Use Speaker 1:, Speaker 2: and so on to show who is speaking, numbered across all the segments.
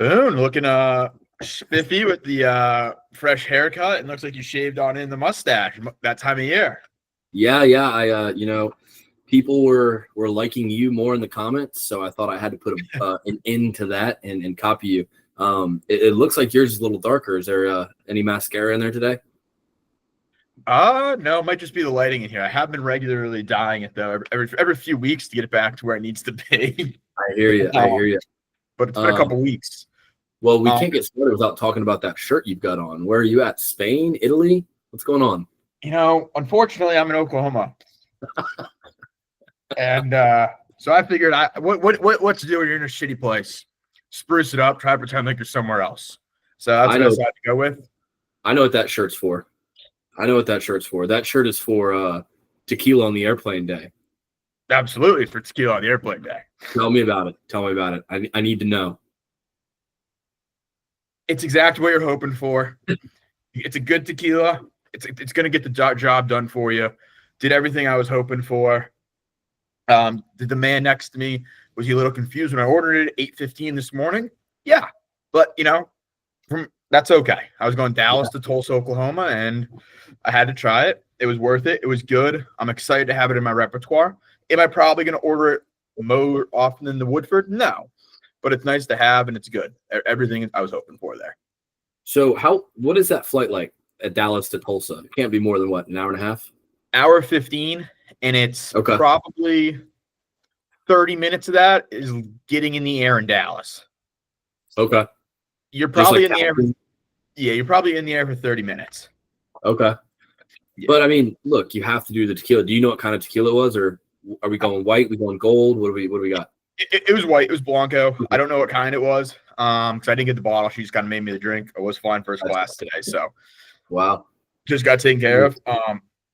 Speaker 1: Boone, looking spiffy with the fresh haircut. It looks like you shaved on in the mustache that time of year.
Speaker 2: Yeah. People were liking you more in the comments, so I thought I had to put an end to that and copy you. It looks like yours is a little darker. Is there any mascara in there today?
Speaker 1: No, it might just be the lighting in here. I have been regularly dyeing it though, every few weeks to get it back to where it needs to be.
Speaker 2: I hear you. I hear you.
Speaker 1: But it's been a couple weeks.
Speaker 2: Well, we can't get started without talking about that shirt you've got on. Where are you at? Spain, Italy? What's going on?
Speaker 1: Unfortunately, I'm in Oklahoma, and so I figured, what to do when you're in a shitty place? Spruce it up, try to pretend like you're somewhere else. So that's what I decided to go with.
Speaker 2: I know what that shirt's for. That shirt is for tequila on the airplane day.
Speaker 1: Absolutely, for tequila on the airplane day.
Speaker 2: Tell me about it. I need to know.
Speaker 1: It's exactly what you're hoping for. It's a good tequila. It's going to get the job done for you. Did everything I was hoping for. Did the man next to me, was he a little confused when I ordered it at 8:15 this morning? Yeah, but that's okay. I was going Dallas to Tulsa, Oklahoma, and I had to try it. It was worth it. It was good. I'm excited to have it in my repertoire. Am I probably going to order it more often than the Woodford? No, but it's nice to have, and it's good. Everything I was hoping for there.
Speaker 2: So what is that flight like at Dallas to Tulsa? It can't be more than what, an hour and a half?
Speaker 1: Hour 15, and it's probably 30 minutes of that is getting in the air in Dallas.
Speaker 2: Okay.
Speaker 1: You're probably in the air. You're probably in the air for 30 minutes.
Speaker 2: Okay. Yeah. But I mean, look, you have to do the tequila. Do you know what kind of tequila it was, or are we going white? We going gold? What do we got?
Speaker 1: It was white. It was Blanco. I don't know what kind it was. Because I didn't get the bottle. She just kind of made me the drink. I was flying first class today, so
Speaker 2: wow,
Speaker 1: just got taken care of.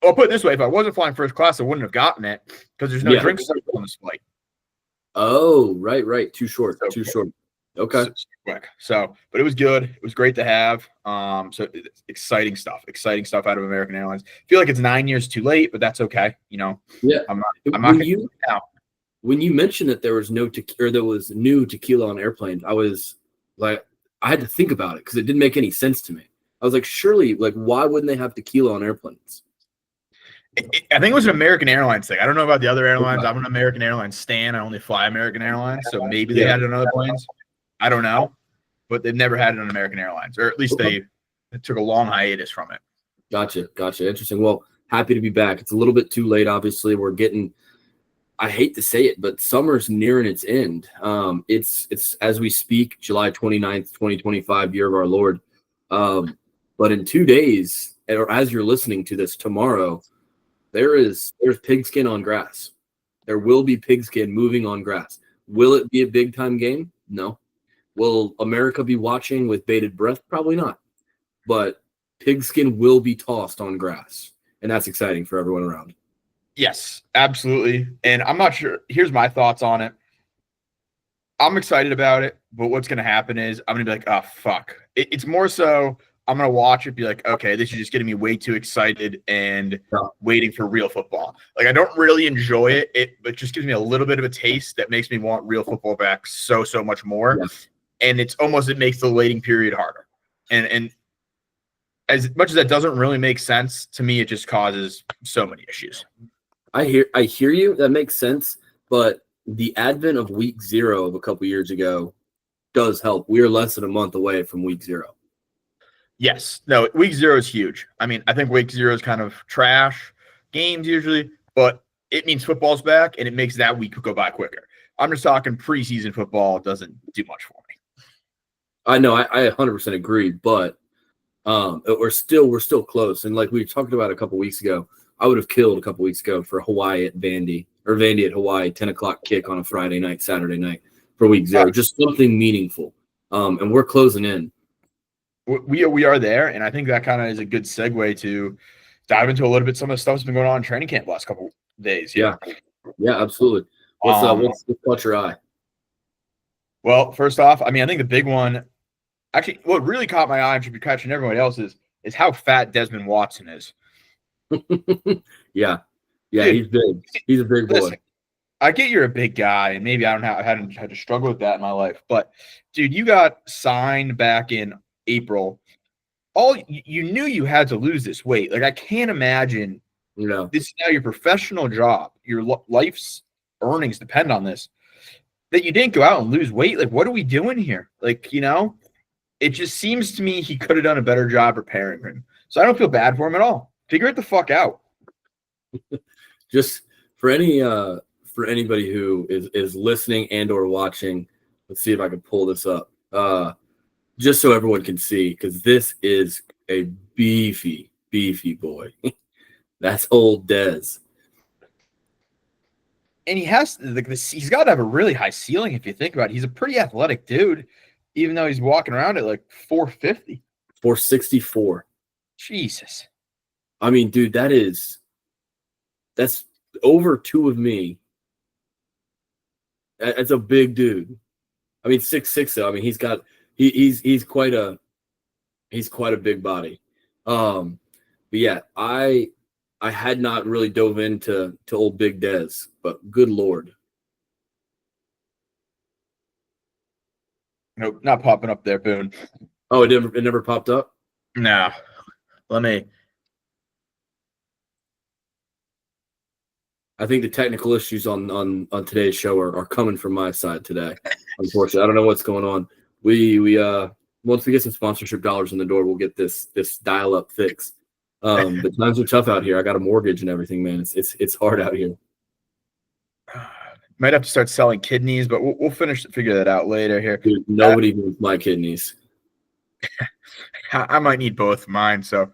Speaker 1: I'll put it this way: if I wasn't flying first class, I wouldn't have gotten it because there's no drinks on this flight.
Speaker 2: Oh, right. Too short. Okay.
Speaker 1: So, but it was good. It was great to have. So exciting stuff out of American Airlines. I feel like it's 9 years too late, but that's okay.
Speaker 2: Yeah.
Speaker 1: I'm not going to now.
Speaker 2: When you mentioned that there was there was new tequila on airplanes, I was like, I had to think about it because it didn't make any sense to me. I was like, surely, why wouldn't they have tequila on airplanes?
Speaker 1: I think it was an American Airlines thing. I don't know about the other airlines. I'm an American Airlines stan. I only fly American Airlines, so maybe they had it on other planes. I don't know, but they've never had it on American Airlines, or at least they took a long hiatus from it.
Speaker 2: Gotcha. Interesting. Well, happy to be back. It's a little bit too late, obviously. We're getting, I hate to say it, but summer's nearing its end. It's as we speak, July 29th, 2025, year of our Lord. But in 2 days, or as you're listening to this tomorrow, there's pigskin on grass. There will be pigskin moving on grass. Will it be a big time game? No. Will America be watching with bated breath? Probably not. But pigskin will be tossed on grass, and that's exciting for everyone around.
Speaker 1: Yes, absolutely. And I'm not sure. Here's my thoughts on it. I'm excited about it, but what's going to happen is I'm going to be like, oh, fuck. It's more so I'm going to watch it, be like, okay, this is just getting me way too excited and waiting for real football. I don't really enjoy it, but it just gives me a little bit of a taste that makes me want real football back so much more. Yes. And it makes the waiting period harder. And as much as that doesn't really make sense, to me, it just causes so many issues.
Speaker 2: I hear you. That makes sense. But the advent of week 0 of a couple years ago does help. We are less than a month away from week 0.
Speaker 1: Yes. No, week 0 is huge. I mean, I think week 0 is kind of trash games usually, but it means football's back and it makes that week go by quicker. I'm just talking preseason football doesn't do much for me.
Speaker 2: I know. I 100% agree, but we're still close. And like we talked about a couple weeks ago, I would have killed a couple weeks ago for Hawaii at Vandy or Vandy at Hawaii, 10 o'clock kick on a Friday night, Saturday night for week 0, just something meaningful. And we're closing in.
Speaker 1: We are there, and I think that kind of is a good segue to dive into a little bit some of the stuff that's been going on in training camp the last couple of days.
Speaker 2: Yeah, absolutely. What's caught your eye?
Speaker 1: Well, first off, I mean, I think the big one, actually, what really caught my eye and should be catching everybody else's is how fat Desmond Watson is.
Speaker 2: Yeah, dude, he's big. He's a big boy.
Speaker 1: I get you're a big guy, and maybe I don't have I hadn't had to struggle with that in my life. But dude, you got signed back in April. You knew you had to lose this weight. Like I can't imagine this is now your professional job. Your life's earnings depend on this. That you didn't go out and lose weight. Like what are we doing here? Like it just seems to me he could have done a better job preparing him. So I don't feel bad for him at all. Figure it the fuck out.
Speaker 2: Just for anybody who is listening and or watching, let's see if I can pull this up. Just so everyone can see, because this is a beefy boy. That's old Dez.
Speaker 1: And he has like this. He's got to have a really high ceiling if you think about it. He's a pretty athletic dude, even though he's walking around at like 450,
Speaker 2: 464.
Speaker 1: Jesus.
Speaker 2: I mean, dude, that's over 2 of me. That's a big dude. I mean, 6'6", though. I mean, he's quite a big body. But yeah, I had not really dove into old Big Dez, but good Lord.
Speaker 1: Nope, not popping up there, Boone.
Speaker 2: Oh, it never popped up?
Speaker 1: No. Let me.
Speaker 2: I think the technical issues on today's show are coming from my side today. Unfortunately, I don't know what's going on. We once we get some sponsorship dollars in the door, we'll get this dial up fixed. But times are tough out here. I got a mortgage and everything, man. It's hard out here.
Speaker 1: Might have to start selling kidneys, but we'll figure that out later here.
Speaker 2: Dude, nobody needs my kidneys.
Speaker 1: I might need both of mine, so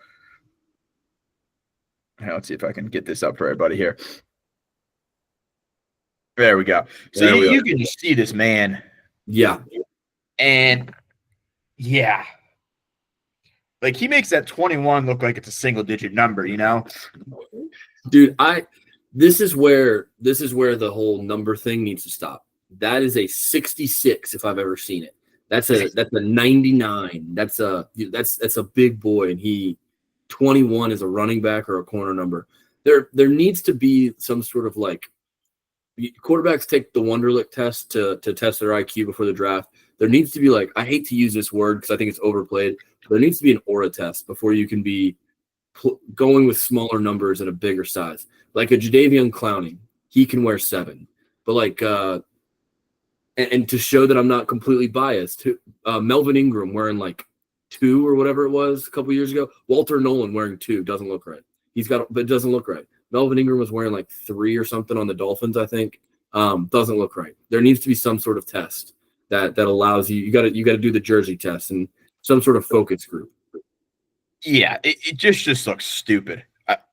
Speaker 1: let's see if I can get this up for everybody here. There we go. So you can just see this man.
Speaker 2: Yeah.
Speaker 1: And yeah. Like he makes that 21 look like it's a single digit number,
Speaker 2: Dude, this is where the whole number thing needs to stop. That is a 66 if I've ever seen it. That's a 99. That's a big boy, and 21 is a running back or a corner number. There needs to be some sort of like quarterbacks take the Wonderlic test to test their IQ before the draft. There needs to be like, I hate to use this word because I think it's overplayed. There needs to be an aura test before you can be going with smaller numbers at a bigger size. Like a Jadeveon Clowney, he can wear 7. But like, and to show that I'm not completely biased, Melvin Ingram wearing like 2 or whatever it was a couple years ago. Walter Nolan wearing 2 doesn't look right. But it doesn't look right. Melvin Ingram was wearing like 3 or something on the Dolphins, I think. Doesn't look right. There needs to be some sort of test that allows you. You got to do the jersey test and some sort of focus group.
Speaker 1: Yeah, it just looks stupid.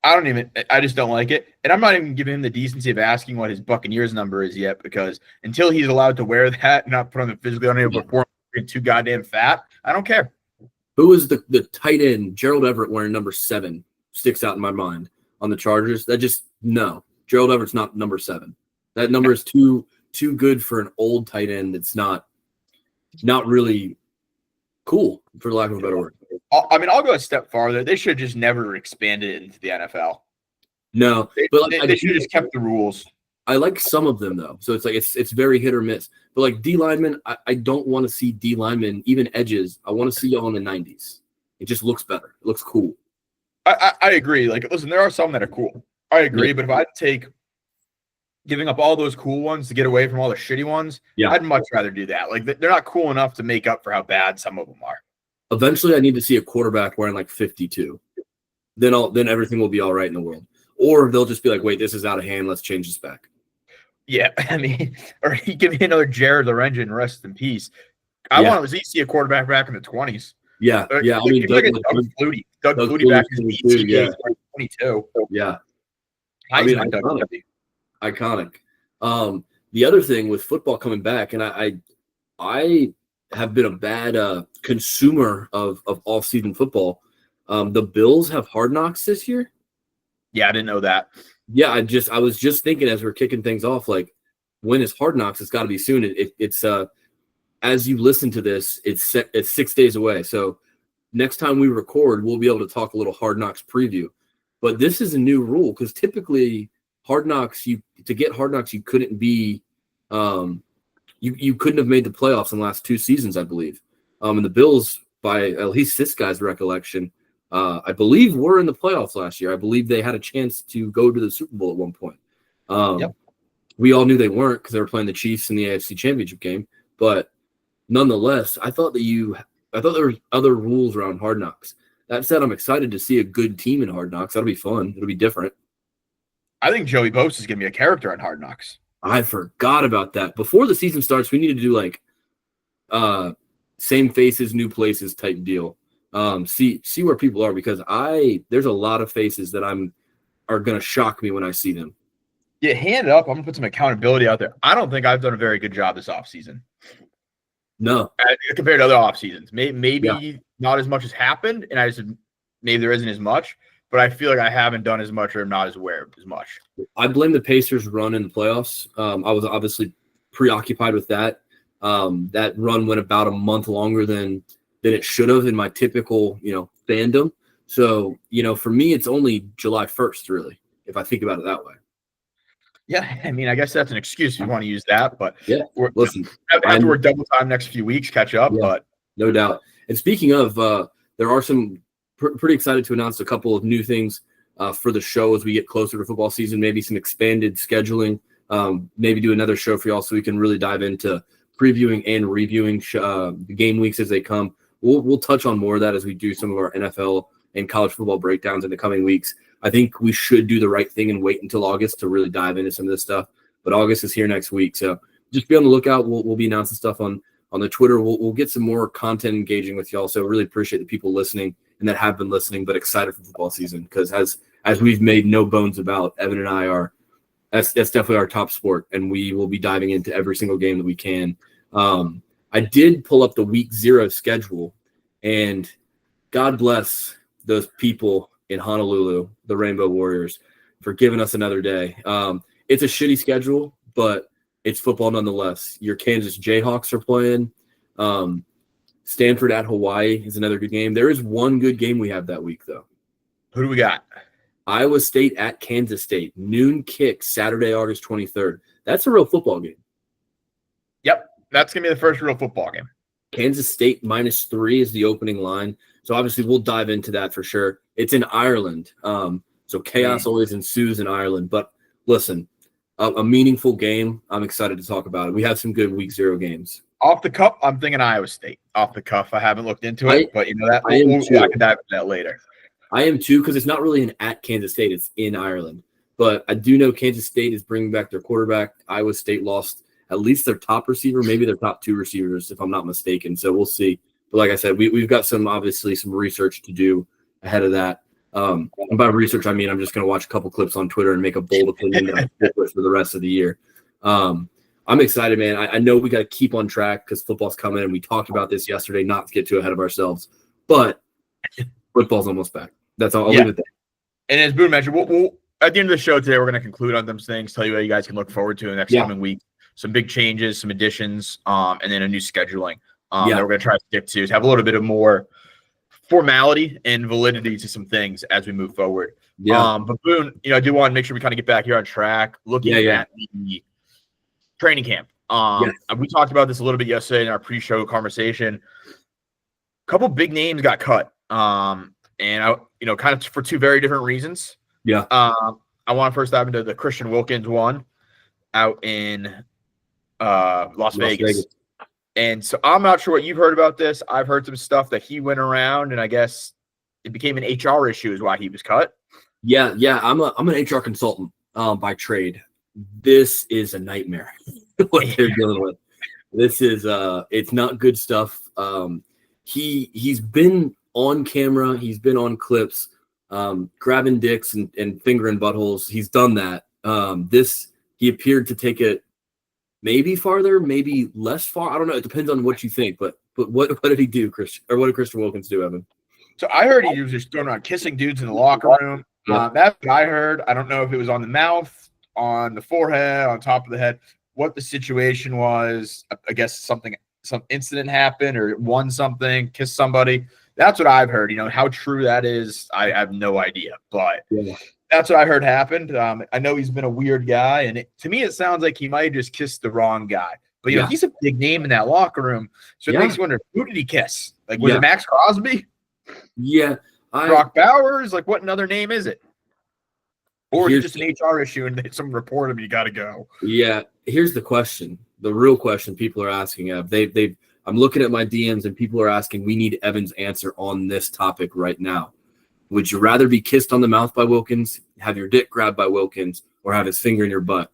Speaker 1: I just don't like it. And I'm not even giving him the decency of asking what his Buccaneers number is yet, because until he's allowed to wear that and not put on the physically unable to perform, too goddamn fat, I don't care.
Speaker 2: Who was the tight end? Gerald Everett wearing number 7 sticks out in my mind on the Chargers. No. Gerald Everett's not number 7. That number is too good for an old tight end that's not really cool, for lack of a better word.
Speaker 1: I mean, I'll go a step farther. They should have just never expanded it into the NFL.
Speaker 2: No,
Speaker 1: but they should have just kept the rules.
Speaker 2: I like some of them though, so it's like it's very hit or miss. But like D linemen, I don't want to see D linemen, even edges. I want to see y'all in the 90s. It just looks better. It looks cool.
Speaker 1: I agree. Like, listen, there are some that are cool. I agree, yeah. But if I'd take giving up all those cool ones to get away from all the shitty ones, yeah, I'd much rather do that. Like, they're not cool enough to make up for how bad some of them are.
Speaker 2: Eventually, I need to see a quarterback wearing like 52. Then everything will be all right in the world. Or they'll just be like, wait, this is out of hand. Let's change this back.
Speaker 1: Yeah, I mean, or he give me another Jared Lorenzen, rest in peace. I want to see a quarterback back in the 20s.
Speaker 2: Yeah, yeah.
Speaker 1: I mean, Doug Flutie back in the 22.
Speaker 2: Yeah.
Speaker 1: I mean,
Speaker 2: iconic. The other thing with football coming back, and I have been a bad consumer of off-season football. The Bills have Hard Knocks this year.
Speaker 1: Yeah, I didn't know that.
Speaker 2: Yeah, I was just thinking as we're kicking things off, like, when is Hard Knocks? It's got to be soon. It's as you listen to this, it's 6 days away. So next time we record, we'll be able to talk a little Hard Knocks preview. But this is a new rule because typically Hard Knocks, you couldn't be you couldn't have made the playoffs in the last 2 seasons, I believe. And the Bills, by at least this guy's recollection, I believe were in the playoffs last year. I believe they had a chance to go to the Super Bowl at one point.
Speaker 1: Yep.
Speaker 2: We all knew they weren't because they were playing the Chiefs in the AFC Championship game. But nonetheless, I thought there were other rules around Hard Knocks. That said, I'm excited to see a good team in Hard Knocks. That'll be fun. It'll be different.
Speaker 1: I think Joey Bosa is going to be a character on Hard Knocks.
Speaker 2: I forgot about that. Before the season starts, we need to do like same faces, new places type deal. See where people are, because there's a lot of faces that are going to shock me when I see them.
Speaker 1: Yeah, hand up. I'm going to put some accountability out there. I don't think I've done a very good job this offseason.
Speaker 2: No.
Speaker 1: Compared to other off seasons. Maybe not as much has happened, and maybe there isn't as much, but I feel like I haven't done as much or am not as aware of as much.
Speaker 2: I blame the Pacers' run in the playoffs. I was obviously preoccupied with that. That run went about a month longer than it should have in my typical, fandom. So, for me, it's only July 1st, really, if I think about it that way.
Speaker 1: Yeah, I mean, I guess that's an excuse if you want to use that, but
Speaker 2: yeah, listen,
Speaker 1: after we're double time next few weeks, catch up.
Speaker 2: Yeah,
Speaker 1: but
Speaker 2: no doubt. And speaking of, there are some pretty excited to announce a couple of new things for the show as we get closer to football season. Maybe some expanded scheduling. Maybe do another show for y'all so we can really dive into previewing and reviewing the game weeks as they come. We'll touch on more of that as we do some of our NFL and college football breakdowns in the coming weeks. I think we should do the right thing and wait until August to really dive into some of this stuff. But August is here next week, so just be on the lookout. We'll be announcing stuff on the Twitter. We'll get some more content engaging with y'all. So really appreciate the people listening and that have been listening, but excited for football season, because as we've made no bones about, Evan and I that's definitely our top sport, and we will be diving into every single game that we can. I did pull up the week 0 schedule, and God bless those people in Honolulu, the Rainbow Warriors, for giving us another day. It's a shitty schedule, but it's football nonetheless. Your Kansas Jayhawks are playing. Stanford at Hawaii is another good game. There is one good game we have that week, though.
Speaker 1: Who do we got?
Speaker 2: Iowa State at Kansas State. Noon kick, Saturday, August 23rd. That's a real football game. Yep.
Speaker 1: That's going to be the first real football game.
Speaker 2: Kansas State -3 is the opening line. So obviously we'll dive into that for sure. It's in Ireland. So chaos always ensues in Ireland. But listen, a meaningful game. I'm excited to talk about it. We have some good week 0 games.
Speaker 1: Off the cuff, I'm thinking Iowa State. Off the cuff, I haven't looked into it, but that I can dive into that later.
Speaker 2: I am too, because it's not really at Kansas State. It's in Ireland. But I do know Kansas State is bringing back their quarterback. Iowa State lost at least their top receiver, maybe their top 2 receivers, if I'm not mistaken. So we'll see. But like I said, we've got some research to do ahead of that. And by research, I mean I'm just going to watch a couple clips on Twitter and make a bold opinion that I stick with for the rest of the year. I'm excited, man. I know we got to keep on track because football's coming, and we talked about this yesterday, not to get too ahead of ourselves. But football's almost back. That's all. I'll leave it there.
Speaker 1: And as Boone mentioned, we'll at the end of the show today, we're going to conclude on those things, tell you what you guys can look forward to in the next coming week. Some big changes, some additions, and then a new scheduling that we're going to try to stick to have a little bit of more formality and validity to some things as we move forward. But Boone, I do want to make sure we kind of get back here on track, looking at the training camp. We talked about this a little bit yesterday in our pre-show conversation. A couple big names got cut, and kind of for 2 very different reasons. I want to first dive into the Christian Wilkins one out in Las Vegas. And so I'm not sure what you've heard about this. I've heard some stuff that he went around, and I guess it became an HR issue is why he was cut. Yeah.
Speaker 2: I'm an HR consultant by trade. This is a nightmare what they're dealing with. This is it's not good stuff. He's been on camera. He's been on clips, grabbing dicks and fingering buttholes. He's done that. He appeared to take it maybe farther, maybe less far. I don't know. It depends on what you think. But what did he do, Christian? Or what did Christian Wilkins do, Evan?
Speaker 1: So I heard he was just going around kissing dudes in the locker room. That's what I heard. I don't know if it was on the mouth, on the forehead, on top of the head, what the situation was. I guess some incident happened or won something, kissed somebody. That's what I've heard. How true that is, I have no idea. But That's what I heard happened. I know he's been a weird guy, and to me, it sounds like he might have just kissed the wrong guy. But
Speaker 2: Yeah.
Speaker 1: he's a big name in that locker room, so it
Speaker 2: Yeah.
Speaker 1: makes you wonder, who did he kiss? Like, was
Speaker 2: Yeah.
Speaker 1: it Max Crosby,
Speaker 2: Yeah.
Speaker 1: Brock Bowers? Like, what another name is it? Or is it
Speaker 2: Here's-
Speaker 1: just an HR issue and someone report him? You got to go.
Speaker 2: Yeah. Here's the question. The real question people are asking. I'm looking at my DMs and people are asking. We need Evan's answer on this topic right now. Would you rather be kissed on the mouth by Wilkins, have your dick grabbed by Wilkins, or have his finger in your butt?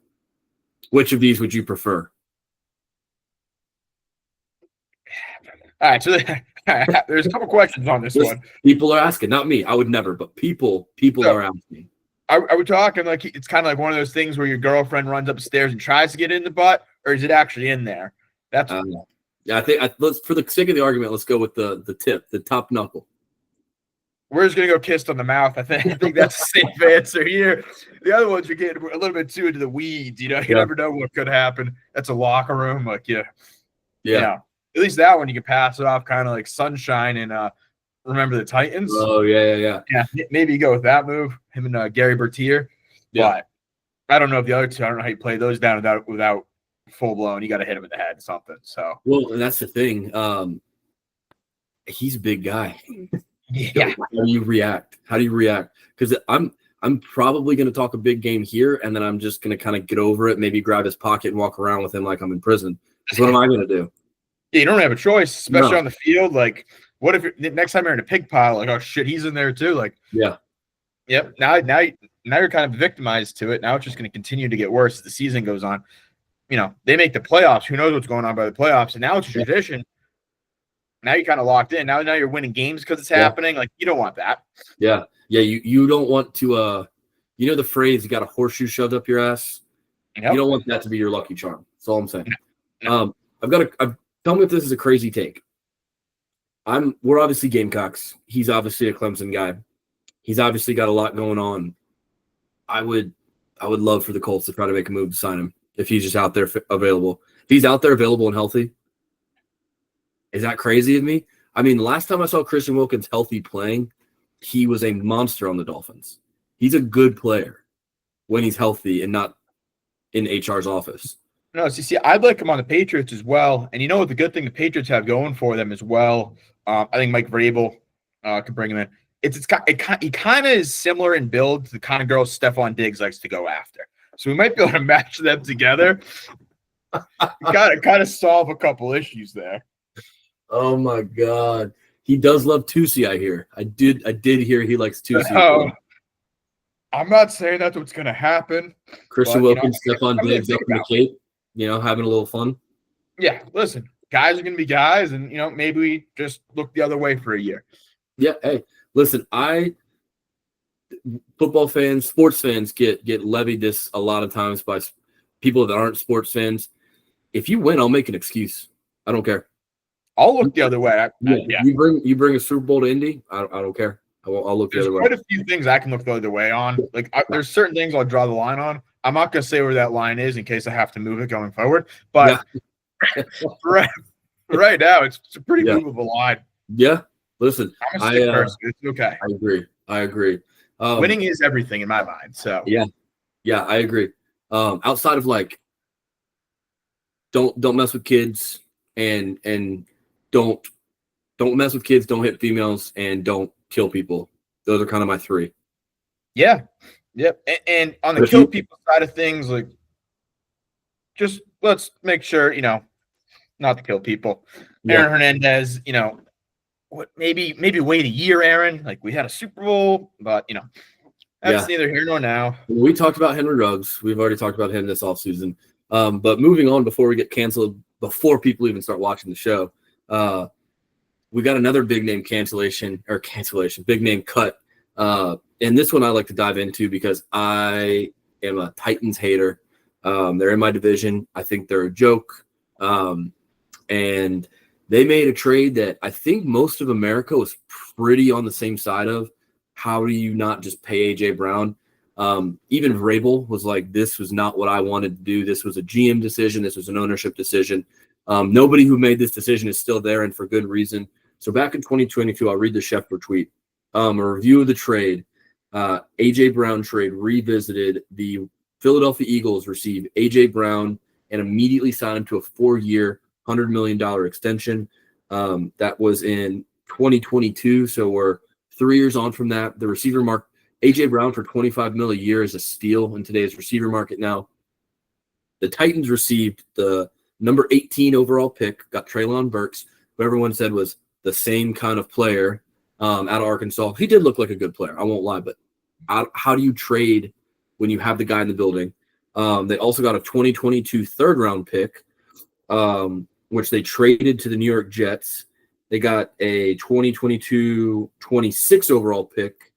Speaker 2: Which of these would you prefer?
Speaker 1: All right, so there's a couple questions on this one.
Speaker 2: People are asking, not me. I would never, but people are asking.
Speaker 1: Are we talking like it's kind of like one of those things where your girlfriend runs upstairs and tries to get in the butt, or is it actually in there? That's
Speaker 2: yeah. I think let's, for the sake of the argument, let's go with the tip, the top knuckle.
Speaker 1: We're just gonna go kissed on the mouth. I think that's a safe answer here. The other ones you're getting a little bit too into the weeds. You never know what could happen. That's a locker room, like yeah. At least that one you can pass it off, kind of like Sunshine and Remember the Titans.
Speaker 2: Oh yeah.
Speaker 1: Maybe you go with that move. Him and Gary Bertier.
Speaker 2: Yeah.
Speaker 1: But I don't know if the other two. I don't know how you play those down without full blown. You got to hit him in the head, something. So
Speaker 2: well, and that's the thing. He's a big guy.
Speaker 1: Yeah.
Speaker 2: How do you react? Because I'm probably going to talk a big game here, and then I'm just going to kind of get over it, maybe grab his pocket and walk around with him like I'm in prison. So what am I going to do?
Speaker 1: Yeah, you don't have a choice, especially on the field. Like, what if next time you're in a pig pile, like, oh shit, he's in there too. Like,
Speaker 2: yeah.
Speaker 1: Yep. Now you're kind of victimized to it. Now it's just going to continue to get worse as the season goes on. They make the playoffs. Who knows what's going on by the playoffs? And now it's a tradition. Now you're kind of locked in. Now you're winning games because it's happening. Like, you don't want that.
Speaker 2: Yeah. You don't want to. The phrase, you got a horseshoe shoved up your ass. Yep. You don't want that to be your lucky charm. That's all I'm saying.
Speaker 1: No.
Speaker 2: Tell me if this is a crazy take. We're obviously Gamecocks. He's obviously a Clemson guy. He's obviously got a lot going on. I would love for the Colts to try to make a move to sign him if he's just out there available. If he's out there available and healthy, is that crazy of me? I mean, the last time I saw Christian Wilkins healthy playing, he was a monster on the Dolphins. He's a good player when he's healthy and not in HR's office.
Speaker 1: No, see, I'd like him on the Patriots as well. And what the good thing the Patriots have going for them as well, I think Mike Vrabel could bring him in. He kind of is similar in build to the kind of girls Stephon Diggs likes to go after. So we might be able to match them together. kind of solve a couple issues there.
Speaker 2: Oh my God. He does love Tusi, I hear. I did hear he likes Tusi.
Speaker 1: I'm not saying that's what's going to happen.
Speaker 2: Christian Wilkins, Stephon Diggs up in the Cape, having a little fun.
Speaker 1: Yeah, listen, guys are going to be guys, and, maybe we just look the other way for a year.
Speaker 2: Yeah, hey, listen, football fans, sports fans get levied this a lot of times by people that aren't sports fans. If you win, I'll make an excuse. I don't care.
Speaker 1: I'll look the other way. Yeah.
Speaker 2: You bring a Super Bowl to Indy, I don't care. I'll look the other way.
Speaker 1: There's quite a few things I can look the other way on. Like, there's certain things I'll draw the line on. I'm not going to say where that line is in case I have to move it going forward. But right now, it's a pretty movable line.
Speaker 2: Yeah. Listen,
Speaker 1: I'm a stick person. It's okay.
Speaker 2: I agree.
Speaker 1: Winning is everything in my mind. So
Speaker 2: yeah, I agree. Outside of like, don't mess with kids and don't mess with kids, don't hit females, and don't kill people. Those are kind of my three.
Speaker 1: Yeah. Yep. And on the kill people side of things, like, just let's make sure, not to kill people. Aaron Hernandez, maybe wait a year, Aaron. Like, we had a Super Bowl, but that's neither here nor now.
Speaker 2: We talked about Henry Ruggs. We've already talked about him this offseason. But moving on before we get canceled, before people even start watching the show, we got another big name big name cut. And this one I like to dive into because I am a Titans hater. They're in my division. I think they're a joke. And they made a trade that I think most of America was pretty on the same side of. How do you not just pay AJ Brown? Even Vrabel was like, this was not what I wanted to do. This was a GM decision. This was an ownership decision. Nobody who made this decision is still there, and for good reason. So back in 2022, I'll read the Schefter tweet. A review of the trade. A.J. Brown trade revisited. The Philadelphia Eagles received A.J. Brown and immediately signed him to a 4-year, $100 million extension. That was in 2022, so we're 3 years on from that. The receiver market, A.J. Brown for $25 million a year is a steal in today's receiver market now. The Titans received the number 18 overall pick, got Treylon Burks, who everyone said was the same kind of player out of Arkansas. He did look like a good player, I won't lie, but how do you trade when you have the guy in the building? They also got a 2022 third-round pick, which they traded to the New York Jets. They got a 2022 26 overall pick,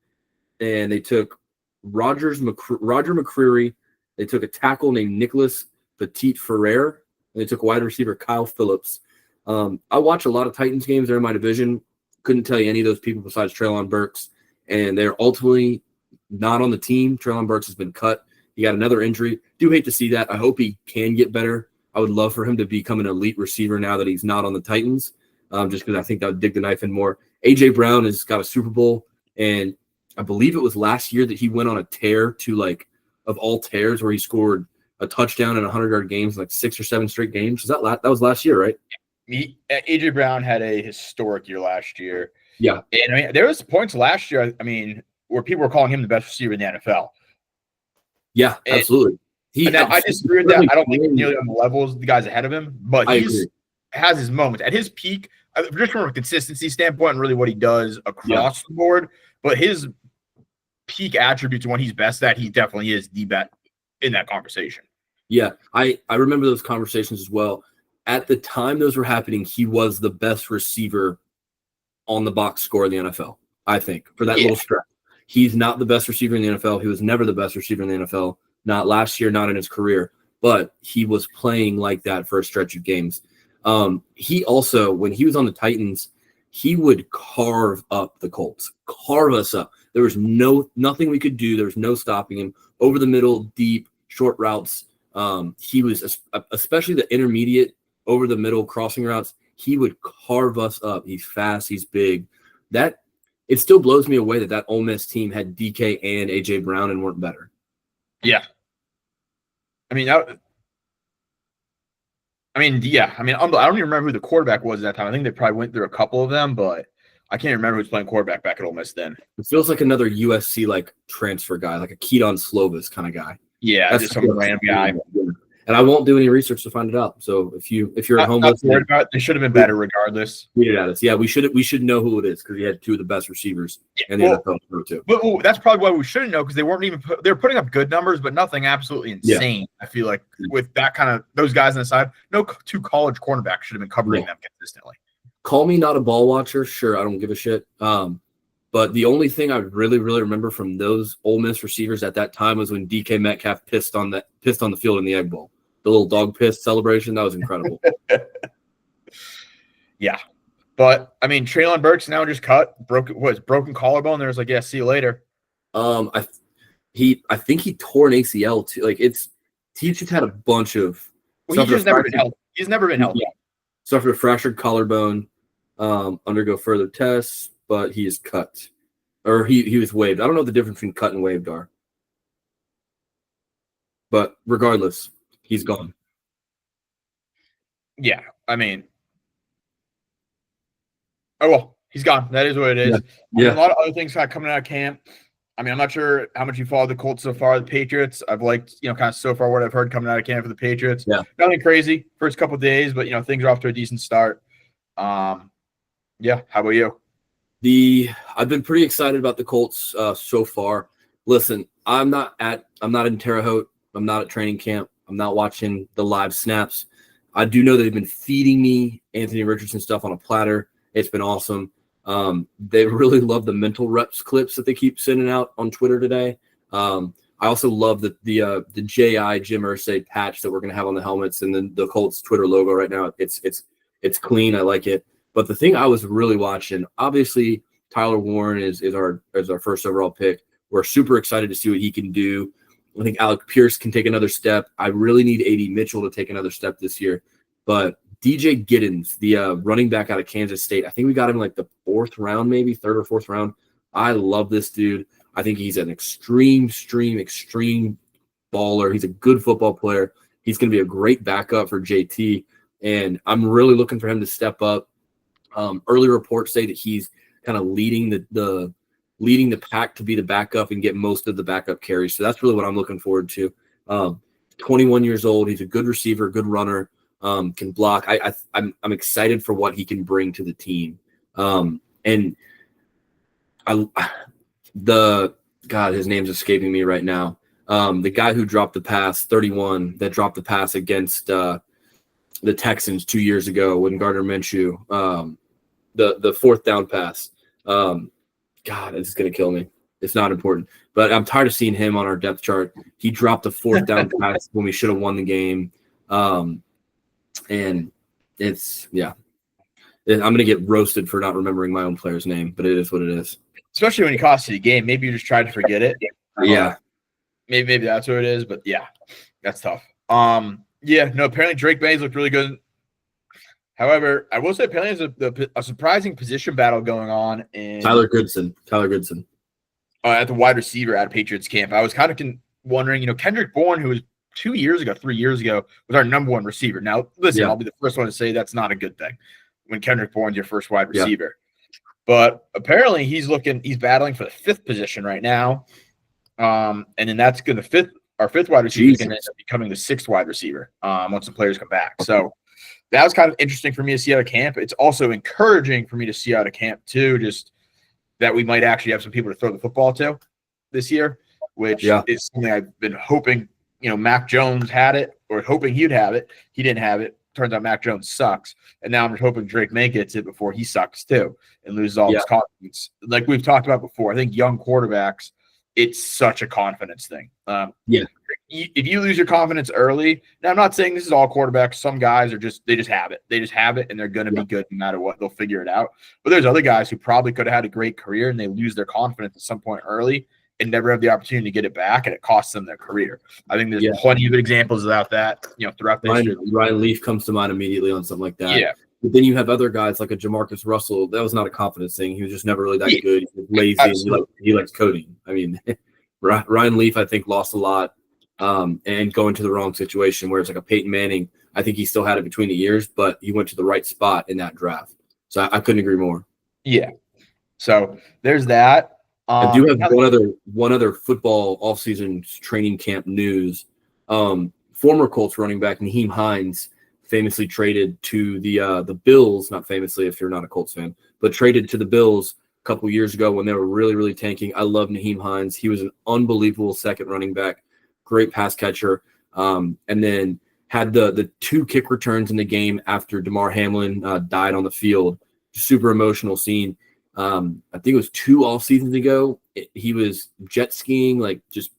Speaker 2: and they took Roger McCreary. They took a tackle named Nicholas Petit-Ferrer, and they took wide receiver Kyle Phillips. I watch a lot of Titans games. They're in my division. Couldn't tell you any of those people besides Treylon Burks, and they're ultimately not on the team. Treylon Burks has been cut. He got another injury. Do hate to see that. I hope he can get better. I would love for him to become an elite receiver now that he's not on the Titans, just because I think that would dig the knife in more. A.J. Brown has got a Super Bowl, and I believe it was last year that he went on a tear to, like, of all tears, where he scored a touchdown in 100-yard games, like 6 or 7 straight games. That was last year, right?
Speaker 1: A.J. Brown had a historic year last year.
Speaker 2: Yeah.
Speaker 1: And I mean, there was points last year, I mean, where people were calling him the best receiver in the NFL.
Speaker 2: Yeah, absolutely.
Speaker 1: I disagree with that. I don't think nearly on the levels the guys ahead of him, but he has his moments. At his peak, just from a consistency standpoint and really what he does across the board, but his peak attributes when he's best at, he definitely is the best in that conversation.
Speaker 2: Yeah, I remember those conversations as well. At the time those were happening, he was the best receiver on the box score in the NFL, I think, for that little stretch. He's not the best receiver in the NFL. He was never the best receiver in the NFL, not last year, not in his career, but he was playing like that for a stretch of games. He also, when he was on the Titans, he would carve up the Colts, carve us up. There was nothing we could do. There was no stopping him. Over the middle, deep, short routes. He was, especially the intermediate, over the middle crossing routes, he would carve us up. He's fast. He's big. It still blows me away that Ole Miss team had DK and A.J. Brown and weren't better.
Speaker 1: Yeah. I don't even remember who the quarterback was at that time. I think they probably went through a couple of them, but I can't remember who was playing quarterback back at Ole Miss then.
Speaker 2: It feels like another USC like transfer guy, like a Keaton Slovis kind of guy.
Speaker 1: Yeah, that's just some random guy.
Speaker 2: And I won't do any research to find it out. So if you're at home listening,
Speaker 1: they should have been better regardless.
Speaker 2: Tweet it at us. Yeah, we should know who it is because he had 2 of the best receivers in the NFL too.
Speaker 1: But that's probably why we shouldn't know, because they weren't even they were putting up good numbers, but nothing absolutely insane. Yeah. I feel like with that kind of those guys on the side, no 2 college cornerbacks should have been covering them consistently.
Speaker 2: Call me not a ball watcher. Sure, I don't give a shit. But the only thing I really, really remember from those Ole Miss receivers at that time was when DK Metcalf pissed on the field in the Egg Bowl. The little dog piss celebration, that was incredible.
Speaker 1: Yeah. But I mean, Treylon Burks now just cut, broken collarbone. There's like, yeah, see you later.
Speaker 2: I think he tore an ACL too. Like he just had a bunch of
Speaker 1: he's just never been healthy. He's never been healthy.
Speaker 2: Yeah. Suffered a fractured collarbone, undergo further tests, but he is cut. Or he was waived. I don't know what the difference between cut and waived are. But regardless, he's gone.
Speaker 1: Yeah, I mean, oh well, he's gone. That is what it is.
Speaker 2: Yeah.
Speaker 1: A lot of other things kind of coming out of camp. I mean, I'm not sure how much you follow the Colts so far. The Patriots, I've liked, kind of so far what I've heard coming out of camp for the Patriots.
Speaker 2: Yeah,
Speaker 1: nothing crazy first couple of days, but things are off to a decent start. Yeah, how about you?
Speaker 2: I've been pretty excited about the Colts so far. Listen, I'm not in Terre Haute. I'm not at training camp. I'm not watching the live snaps. I do know they've been feeding me Anthony Richardson stuff on a platter. It's been awesome. They really love the mental reps clips that they keep sending out on Twitter today. I also love the J.I. Jim Irsay patch that we're going to have on the helmets, and then the Colts Twitter logo right now. It's clean. I like it. But the thing I was really watching, obviously, Tyler Warren is our first overall pick. We're super excited to see what he can do. I think Alec Pierce can take another step. I really need A.D. Mitchell to take another step this year. But DJ Giddens, the running back out of Kansas State, I think we got him like the 4th round, maybe 3rd or 4th round. I love this dude. I think he's an extreme baller. He's a good football player. He's going to be a great backup for JT, and I'm really looking for him to step up. Early reports say that he's kind of leading the pack to be the backup and get most of the backup carries. So that's really what I'm looking forward to. 21 years old. He's a good receiver, good runner, can block. I'm excited for what he can bring to the team. And his name's escaping me right now. The guy who dropped the pass, 31, that dropped the pass against the Texans 2 years ago when Gardner Minshew, the fourth down pass. God, this is going to kill me. It's not important. But I'm tired of seeing him on our depth chart. He dropped the fourth down pass when we should have won the game. And it's, yeah. I'm going to get roasted for not remembering my own player's name, but it is what it is.
Speaker 1: Especially when he cost you the game. Maybe you just tried to forget it.
Speaker 2: Yeah.
Speaker 1: Maybe that's what it is, but yeah, that's tough. Apparently Drake Mays looked really good. However, I will say apparently there's a surprising position battle going on in
Speaker 2: Tyler Goodson.
Speaker 1: At the wide receiver at Patriots camp. I was kind of wondering, Kendrick Bourne, who was 3 years ago, was our number one receiver. Now, listen, I'll be the first one to say that's not a good thing when Kendrick Bourne's your first wide receiver. Yeah. But apparently he's battling for the fifth position right now. And then that's going to our fifth wide receiver is going to end up becoming the sixth wide receiver once the players come back. So that was kind of interesting for me to see out of camp. It's also encouraging for me to see out of camp too, just that we might actually have some people to throw the football to this year, which is something I've been hoping. Mac Jones had it, or hoping he'd have it. He didn't have it. Turns out Mac Jones sucks. And now I'm just hoping Drake May gets it before he sucks too and loses all his confidence. Like we've talked about before, I think young quarterbacks, it's such a confidence thing. If you lose your confidence early, now I'm not saying this is all quarterbacks. Some guys they just have it. They just have it, and they're going to be good no matter what. They'll figure it out. But there's other guys who probably could have had a great career, and they lose their confidence at some point early and never have the opportunity to get it back, and it costs them their career. I think there's plenty of examples about that, throughout this year.
Speaker 2: Ryan Leaf comes to mind immediately on something like that.
Speaker 1: Yeah.
Speaker 2: But then you have other guys like a Jamarcus Russell. That was not a confidence thing. He was just never really that good. He was lazy. And he likes coding. I mean, Ryan Leaf, I think, lost a lot and going to the wrong situation where it's like a Peyton Manning. I think he still had it between the ears, but he went to the right spot in that draft. So I couldn't agree more.
Speaker 1: Yeah. So there's that.
Speaker 2: I do have one other football offseason training camp news. Former Colts running back Nyheim Hines famously traded to the Bills, not famously if you're not a Colts fan, but traded to the Bills a couple years ago when they were really, really tanking. I love Nyheim Hines. He was an unbelievable second running back, great pass catcher, and then had the two kick returns in the game after Damar Hamlin died on the field. Super emotional scene. I think it was 2 off seasons ago. He was jet skiing, like just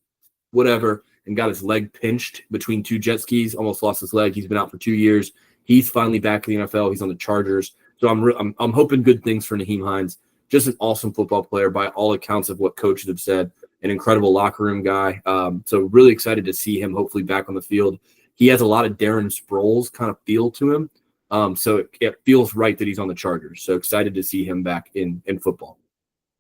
Speaker 2: whatever, and got his leg pinched between 2 jet skis, almost lost his leg. He's been out for 2 years. He's finally back in the NFL. He's on the Chargers. So I'm hoping good things for Nyheim Hines. Just an awesome football player by all accounts of what coaches have said. An incredible locker room guy. So really excited to see him hopefully back on the field. He has a lot of Darren Sproles kind of feel to him. So it feels right that he's on the Chargers. So excited to see him back in football.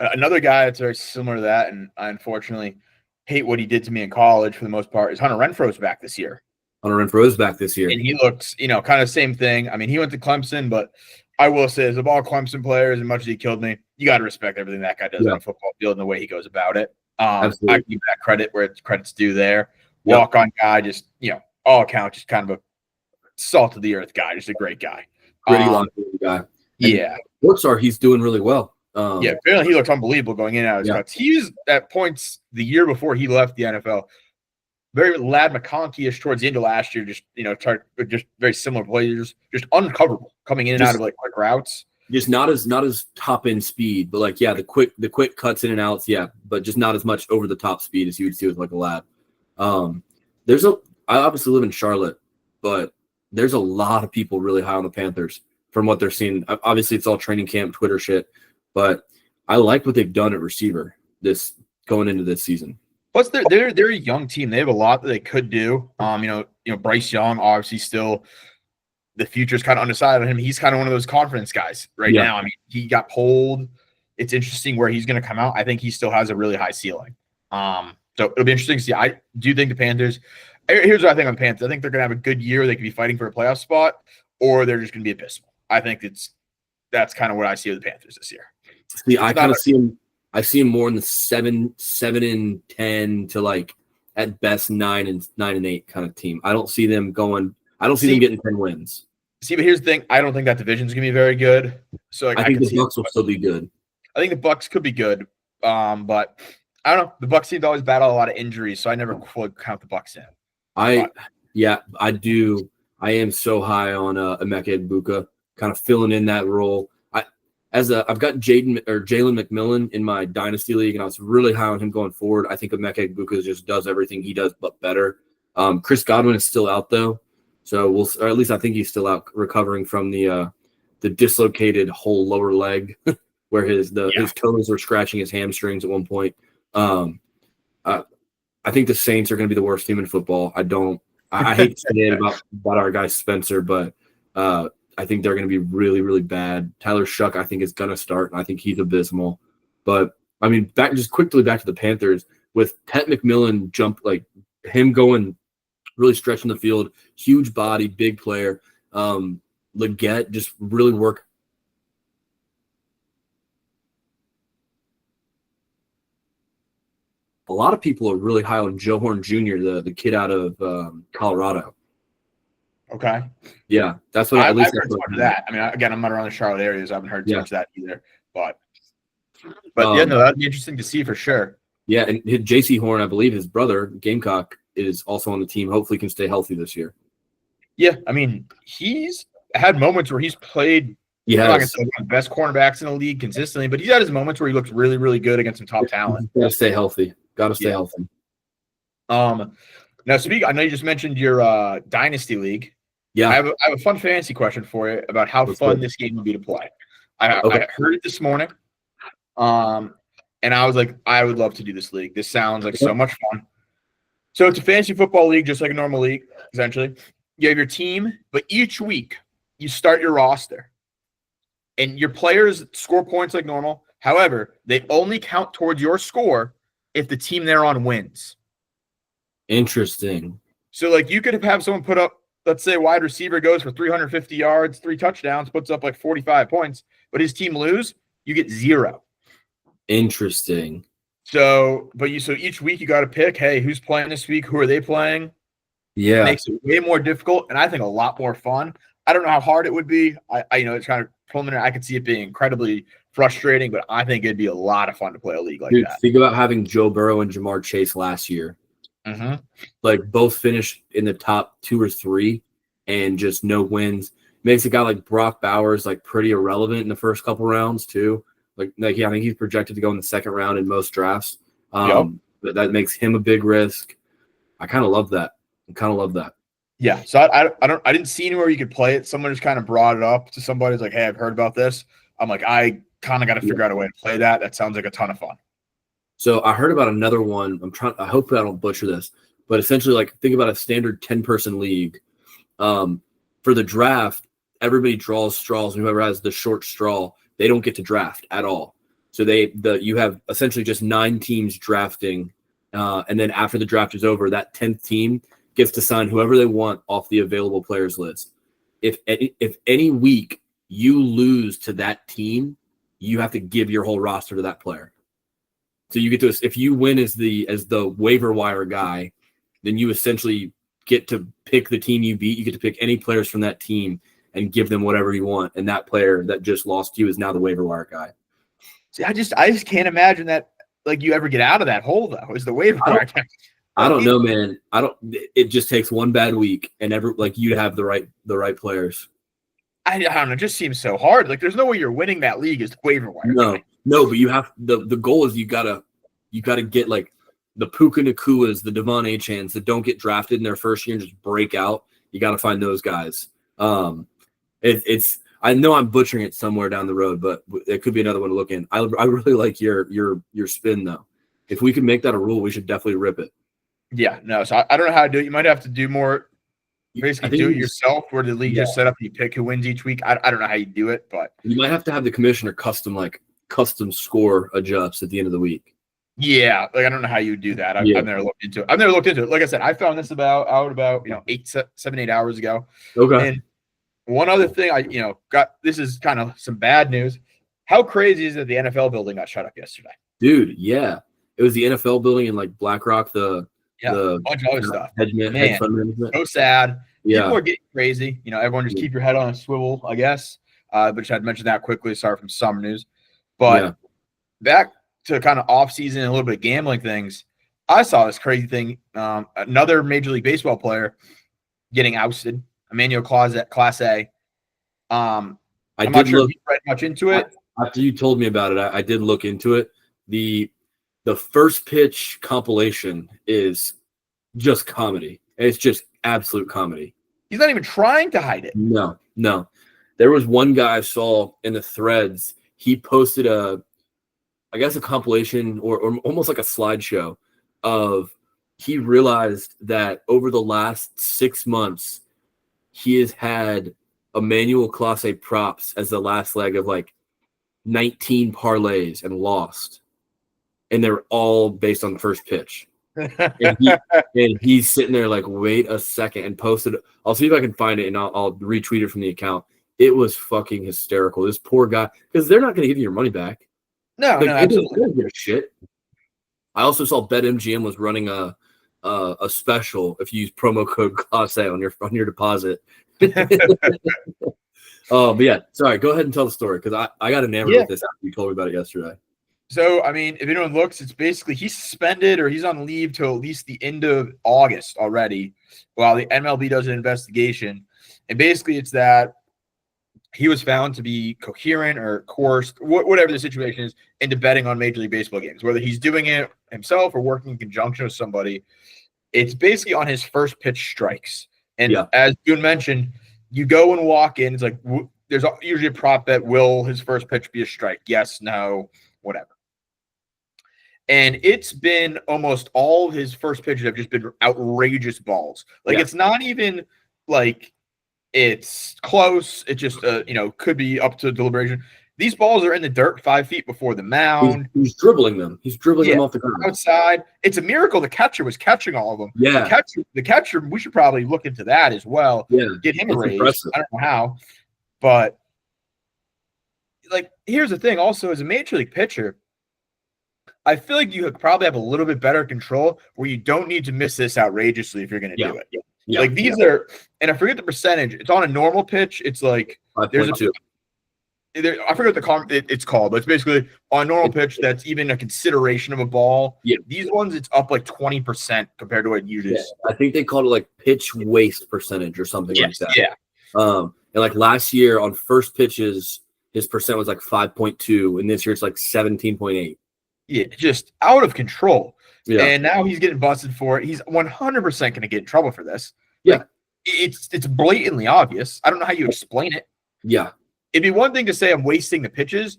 Speaker 1: Another guy that's very similar to that, and I unfortunately hate what he did to me in college for the most part, is Hunter Renfro's back this year.
Speaker 2: And
Speaker 1: he looks, kind of same thing. I mean, he went to Clemson, but I will say, as of all Clemson players, as much as he killed me, you got to respect everything that guy does on a football field and the way he goes about it. I give that credit where credit's due there. Walk-on guy, just, all accounts, just kind of a salt of the earth guy, just a great guy.
Speaker 2: Gritty locker room guy.
Speaker 1: And
Speaker 2: Looks are he's doing really well.
Speaker 1: Apparently he looks unbelievable going in and out of his cuts. He was at points the year before he left the NFL, very Lad McConkey-ish towards the end of last year, just just very similar players, just uncoverable coming in and out of like quick routes.
Speaker 2: Just not as top end speed, but the quick cuts in and outs, but just not as much over the top speed as you would see with like a Lad. I obviously live in Charlotte, but there's a lot of people really high on the Panthers from what they're seeing. Obviously, it's all training camp, Twitter shit, but I like what they've done at receiver going into this season.
Speaker 1: Plus, they're a young team. They have a lot that they could do. Bryce Young, obviously, still the future's kind of undecided on him. He's kind of one of those confidence guys right now. I mean, he got pulled it's interesting where he's going to come out. I think he still has a really high ceiling. So it'll be interesting to see. I do think the Panthers. Here's what I think on the Panthers. I think they're going to have a good year. They could be fighting for a playoff spot, or they're just going to be abysmal. I think that's kind of what I see with the Panthers this year.
Speaker 2: See, I kind of see him. I see him more in the 7-10 to like at best 9-8 kind of team. I don't see them going. I don't see them getting 10 wins.
Speaker 1: See, but here's the thing. I don't think that division's going to be very good. So like,
Speaker 2: I think the Bucks will still be good.
Speaker 1: I think the Bucks could be good, but I don't know. The Bucks seem to always battle a lot of injuries, so I never fully count the Bucks in.
Speaker 2: I do. I am so high on Emeka Egbuka, kind of filling in that role. I've got Jalen McMillan in my dynasty league, and I was really high on him going forward. I think Emeka Egbuka just does everything he does, but better. Chris Godwin is still out though, so or at least I think he's still out recovering from the dislocated whole lower leg, where his toes were scratching his hamstrings at one point. I think the Saints are going to be the worst team in football. I hate to say it about our guy Spencer, but I think they're going to be really, really bad. Tyler Shuck, I think, is going to start, and I think he's abysmal. But, I mean, back to the Panthers, with Tet McMillan him going really stretching the field, huge body, big player. Leggett just really work. A lot of people are really high on Joe Horn Jr., the kid out of Colorado.
Speaker 1: Okay.
Speaker 2: Yeah, that's what
Speaker 1: I've heard too much of that. I mean, again, I'm not around the Charlotte area, so I haven't heard too much of that either. But yeah, no, that'd be interesting to see for sure.
Speaker 2: Yeah, and J.C. Horn, I believe his brother Gamecock is also on the team. Hopefully, can stay healthy this year.
Speaker 1: Yeah, I mean, he's had moments where he's played. I'm not gonna say one of the best cornerbacks in the league consistently, but he's had his moments where he looks really, really good against some top talent.
Speaker 2: Got to stay healthy. Healthy.
Speaker 1: Now, I know you just mentioned your dynasty league.
Speaker 2: Yeah,
Speaker 1: I have a fun fantasy question for you about how fun this game would be to play. I heard it this morning, and I was like, I would love to do this league. This sounds like so much fun. So it's a fantasy football league, just like a normal league, essentially. You have your team, but each week you start your roster, and your players score points like normal. However, they only count towards your score if the team they're on wins.
Speaker 2: Interesting.
Speaker 1: So, like, you could have someone put up, let's say, wide receiver goes for 350 yards, 3 touchdowns, puts up like 45 points, but his team lose, you get 0.
Speaker 2: Interesting.
Speaker 1: So each week you got to pick, hey, who's playing this week? Who are they playing?
Speaker 2: Yeah.
Speaker 1: It makes it way more difficult, and I think a lot more fun. I don't know how hard it would be. I it's kind of preliminary. I could see it being incredibly frustrating, but I think it'd be a lot of fun to play a league like that.
Speaker 2: Think about having Joe Burrow and Jamar Chase last year.
Speaker 1: Mm-hmm.
Speaker 2: Like, both finished in the top 2 or 3 and just no wins. Makes a guy like Brock Bowers like pretty irrelevant in the first couple rounds too. Like yeah, I think he's projected to go in the second round in most drafts. But that makes him a big risk. I kind of love that.
Speaker 1: Yeah. So I didn't see anywhere you could play it. Someone just kind of brought it up to somebody. Like, hey, I've heard about this. I'm like, I kind of got to figure out a way to play that. That sounds like a ton of fun.
Speaker 2: So I heard about another one. I hope I don't butcher this, but essentially, like, think about a standard 10-person league. For the draft, everybody draws straws, and whoever has the short straw, they don't get to draft at all. So you have essentially just 9 teams drafting, and then after the draft is over, that 10th team gets to sign whoever they want off the available players list. If any week you lose to that team, you have to give your whole roster to that player. So you get to, if you win as the waiver wire guy, then you essentially get to pick the team you beat. You get to pick any players from that team and give them whatever you want. And that player that just lost to you is now the waiver wire guy.
Speaker 1: See, I just can't imagine that, like, you ever get out of that hole though. Is the waiver wire guy?
Speaker 2: I don't know, man. It just takes one bad week and you have the right players.
Speaker 1: I don't know. It just seems so hard. Like, there's no way you're winning that league as the waiver wire guy.
Speaker 2: No, but you have the goal is you gotta get like the Puka Nakuas, the Devon Achans that don't get drafted in their first year and just break out. You got to find those guys. It's I know I'm butchering it somewhere down the road, but it could be another one to look in. I really like your spin though. If we could make that a rule, we should definitely rip it.
Speaker 1: Yeah, no. So I don't know how to do it. You might have to do more. Basically, do it yourself, where the league just set up and you pick who wins each week. I don't know how you do it, but
Speaker 2: you might have to have the commissioner custom like custom score adjusts at the end of the week.
Speaker 1: Yeah, like I don't know how you would do that. I've never looked into it. I've never looked into it. Like I said, I found this out about 8 hours ago.
Speaker 2: Okay.
Speaker 1: And one other thing I got, this is kind of some bad news. How crazy is it the NFL building got shut up yesterday?
Speaker 2: Dude, yeah. It was the NFL building in like BlackRock, the
Speaker 1: bunch of other stuff.
Speaker 2: Hedge fund management.
Speaker 1: So sad.
Speaker 2: Yeah.
Speaker 1: People are getting crazy. Everyone just keep your head on a swivel, I guess. But I'd mention that quickly. Sorry from some news. But back to kind of off-season and a little bit of gambling things, I saw this crazy thing. Another Major League Baseball player getting ousted, Emmanuel Class A. I'm not sure if you read much into it.
Speaker 2: After you told me about it, I did look into it. The first pitch compilation is just comedy. It's just absolute comedy.
Speaker 1: He's not even trying to hide it.
Speaker 2: No. There was one guy I saw in the threads. He posted a compilation or almost like a slideshow of he realized that over the last 6 months, he has had Emmanuel Clase props as the last leg of like 19 parlays and lost. And they're all based on the first pitch. and he's sitting there like, wait a second, and posted. I'll see if I can find it and I'll retweet it from the account. It was fucking hysterical. This poor guy, because they're not going to give you your money back.
Speaker 1: No, absolutely.
Speaker 2: They don't give a shit. I also saw BetMGM was running a special if you use promo code Class A on your deposit. But yeah, sorry. Go ahead and tell the story because I got enamored with this after you told me about it yesterday.
Speaker 1: So, I mean, if anyone looks, it's basically he's suspended or he's on leave till at least the end of August already while the MLB does an investigation. And basically it's that he was found to be coherent or coerced, whatever the situation is, into betting on Major League Baseball games, whether he's doing it himself or working in conjunction with somebody. It's basically on his first pitch strikes. And as you mentioned, you go and walk in. It's like there's usually a prop bet. Will his first pitch be a strike? Yes, no, whatever. And it's been almost all his first pitches have just been outrageous balls. Like it's not even like it's close. It just could be up to deliberation. These balls are in the dirt 5 feet before the mound.
Speaker 2: He's dribbling them. He's dribbling them off the ground.
Speaker 1: Outside. It's a miracle the catcher was catching all of them.
Speaker 2: Yeah.
Speaker 1: The catcher, we should probably look into that as well.
Speaker 2: Yeah.
Speaker 1: Get him a raise.
Speaker 2: Impressive.
Speaker 1: I don't know how. But like here's the thing also as a major league pitcher, I feel like you could probably have a little bit better control where you don't need to miss this outrageously if you're going to do it. Yeah. Like these are, and I forget the percentage. It's on a normal pitch. It's like there's I forget what it's called, but it's basically on a normal pitch that's even a consideration of a ball.
Speaker 2: Yeah.
Speaker 1: These ones, it's up like 20% compared to what it usually is.
Speaker 2: I think they called it like pitch waste percentage or something like that.
Speaker 1: Yeah.
Speaker 2: And like last year on first pitches, his percent was like 5.2, and this year it's like 17.8.
Speaker 1: Yeah, just out of control.
Speaker 2: Yeah.
Speaker 1: And now he's getting busted for it. He's 100% going to get in trouble for this.
Speaker 2: Yeah.
Speaker 1: Like, it's blatantly obvious. I don't know how you explain it.
Speaker 2: Yeah.
Speaker 1: It'd be one thing to say I'm wasting the pitches,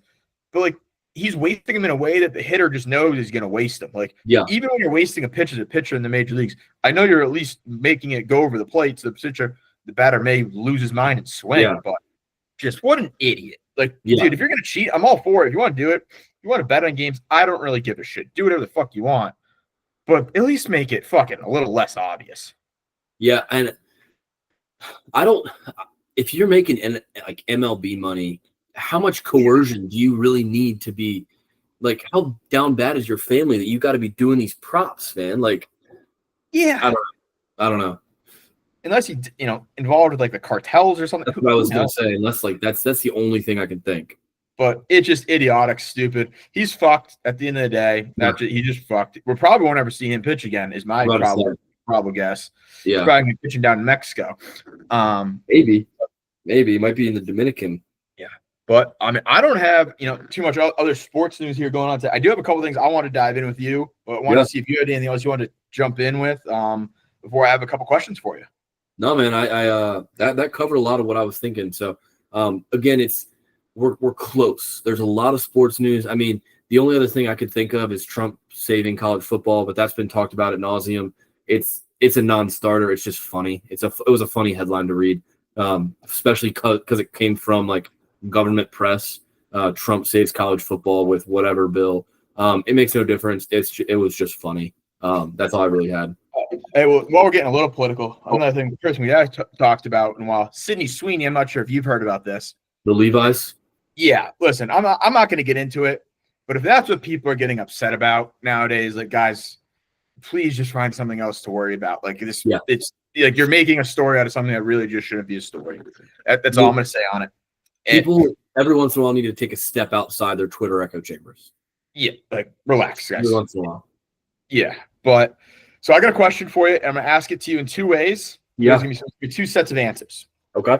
Speaker 1: but like he's wasting them in a way that the hitter just knows he's going to waste them. Like even when you're wasting a pitch as a pitcher in the major leagues, I know you're at least making it go over the plate. So the batter may lose his mind and swing, but just what an idiot. Like, dude, if you're going to cheat, I'm all for it. If you want to do it, you want to bet on games, I don't really give a shit. Do whatever the fuck you want, but at least make it fucking a little less obvious.
Speaker 2: Yeah, and I don't. If you're making like MLB money, how much coercion do you really need to be? Like, how down bad is your family that you got to be doing these props, man? Like, I don't know.
Speaker 1: Unless you involved with like the cartels or something.
Speaker 2: That's what I was gonna say. Unless like that's the only thing I can think.
Speaker 1: But it's just idiotic, stupid. He's fucked at the end of the day. He just fucked. We probably won't ever see him pitch again, is my probable guess.
Speaker 2: Yeah.
Speaker 1: He's probably pitching down in Mexico.
Speaker 2: Maybe. He might be in the Dominican.
Speaker 1: Yeah. But I mean, I don't have too much other sports news here going on today. I do have a couple things I want to dive in with you, but I want to see if you had anything else you want to jump in with before I have a couple questions for you.
Speaker 2: No, man, I that covered a lot of what I was thinking. So again, we're close. There's a lot of sports news. I mean, the only other thing I could think of is Trump saving college football, but that's been talked about ad nauseum. It's a non-starter. It's just funny. It was a funny headline to read, especially because it came from like government press. Trump saves college football with whatever bill. It makes no difference. It was just funny. That's all I really had.
Speaker 1: Hey, well, while we're getting a little political, another thing, the person we have talked about in a while, Sydney Sweeney. I'm not sure if you've heard about this.
Speaker 2: The Levi's.
Speaker 1: Yeah, listen, I'm not going to get into it, but if that's what people are getting upset about nowadays, like, guys, please just find something else to worry about. Like this, it's like you're making a story out of something that really just shouldn't be a story. That's all I'm going to say on it.
Speaker 2: People every once in a while need to take a step outside their Twitter echo chambers.
Speaker 1: Yeah, like relax, guys.
Speaker 2: Every once in a while.
Speaker 1: Yeah, but so I got a question for you, and I'm going to ask it to you in two ways.
Speaker 2: Yeah,
Speaker 1: there's going to be two sets of answers.
Speaker 2: Okay.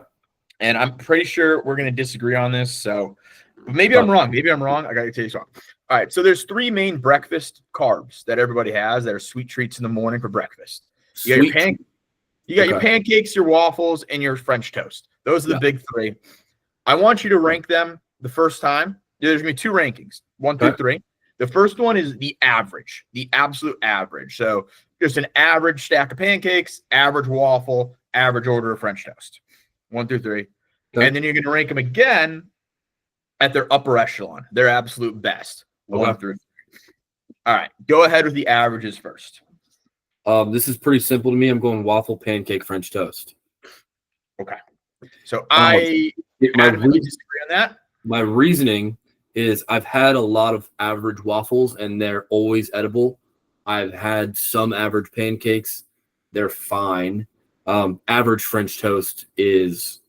Speaker 1: And I'm pretty sure we're going to disagree on this. So maybe I'm wrong. Maybe I'm wrong. I got to tell you something. All right. So there's three main breakfast carbs that everybody has that are sweet treats in the morning for breakfast. You got your pancakes, your waffles, and your French toast. Those are the big three. I want you to rank them the first time. There's going to be two rankings, 1 through 3. The first one is the average, the absolute average. So just an average stack of pancakes, average waffle, average order of French toast. 1 through 3. Okay. And then you're going to rank them again at their upper echelon, their absolute best. 1 through 3. All right. Go ahead with the averages first.
Speaker 2: This is pretty simple to me. I'm going waffle, pancake, French toast.
Speaker 1: Okay. So I disagree on that.
Speaker 2: My reasoning is I've had a lot of average waffles, and they're always edible. I've had some average pancakes. They're fine. Average French toast it's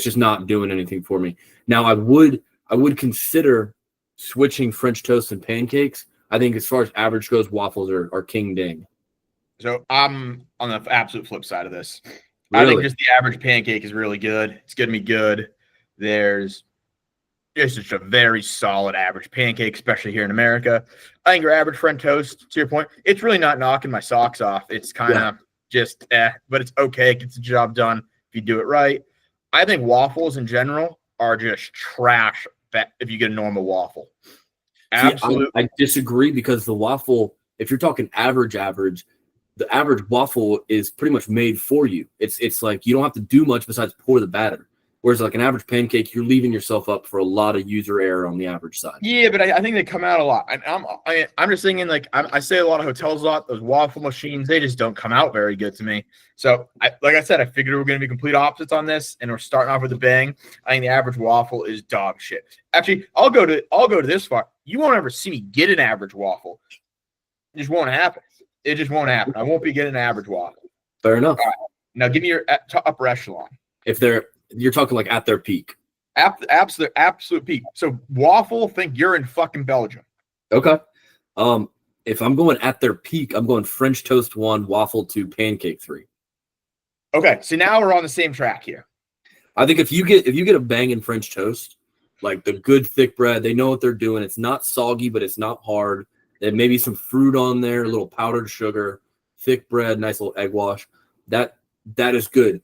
Speaker 2: just not doing anything for me. Now I would consider switching French toast and pancakes. I think as far as average goes, waffles are king ding.
Speaker 1: So I'm on the absolute flip side of this.
Speaker 2: Really?
Speaker 1: I think just the average pancake is really good. It's going to be good. There's just a very solid average pancake, especially here in America. I think your average French toast, to your point, it's really not knocking my socks off. It's kind of just but it's okay. It gets the job done if you do it right. I think waffles in general are just trash if you get a normal waffle. Absolutely.
Speaker 2: I disagree, because the waffle, if you're talking average, the average waffle is pretty much made for you. It's like you don't have to do much besides pour the batter. Whereas like an average pancake, you're leaving yourself up for a lot of user error on the average side. Yeah,
Speaker 1: but I think they come out a lot. And I'm just thinking, like, I say a lot of hotels a lot, those waffle machines, they just don't come out very good to me. So, like I said, I figured we were going to be complete opposites on this, and we're starting off with a bang. I think the average waffle is dog shit. Actually, I'll go to this far. You won't ever see me get an average waffle. It just won't happen. It just won't happen. I won't be getting an average waffle.
Speaker 2: Fair enough.
Speaker 1: All right. Now, give me your upper echelon.
Speaker 2: You're talking like at their peak.
Speaker 1: Absolute peak. So waffle, think you're in fucking Belgium.
Speaker 2: Okay. If I'm going at their peak, I'm going French toast 1, waffle 2, pancake 3.
Speaker 1: Okay. So now we're on the same track here.
Speaker 2: I think if you get a banging French toast, like the good thick bread, they know what they're doing. It's not soggy, but it's not hard. There may be some fruit on there, a little powdered sugar, thick bread, nice little egg wash. That is good.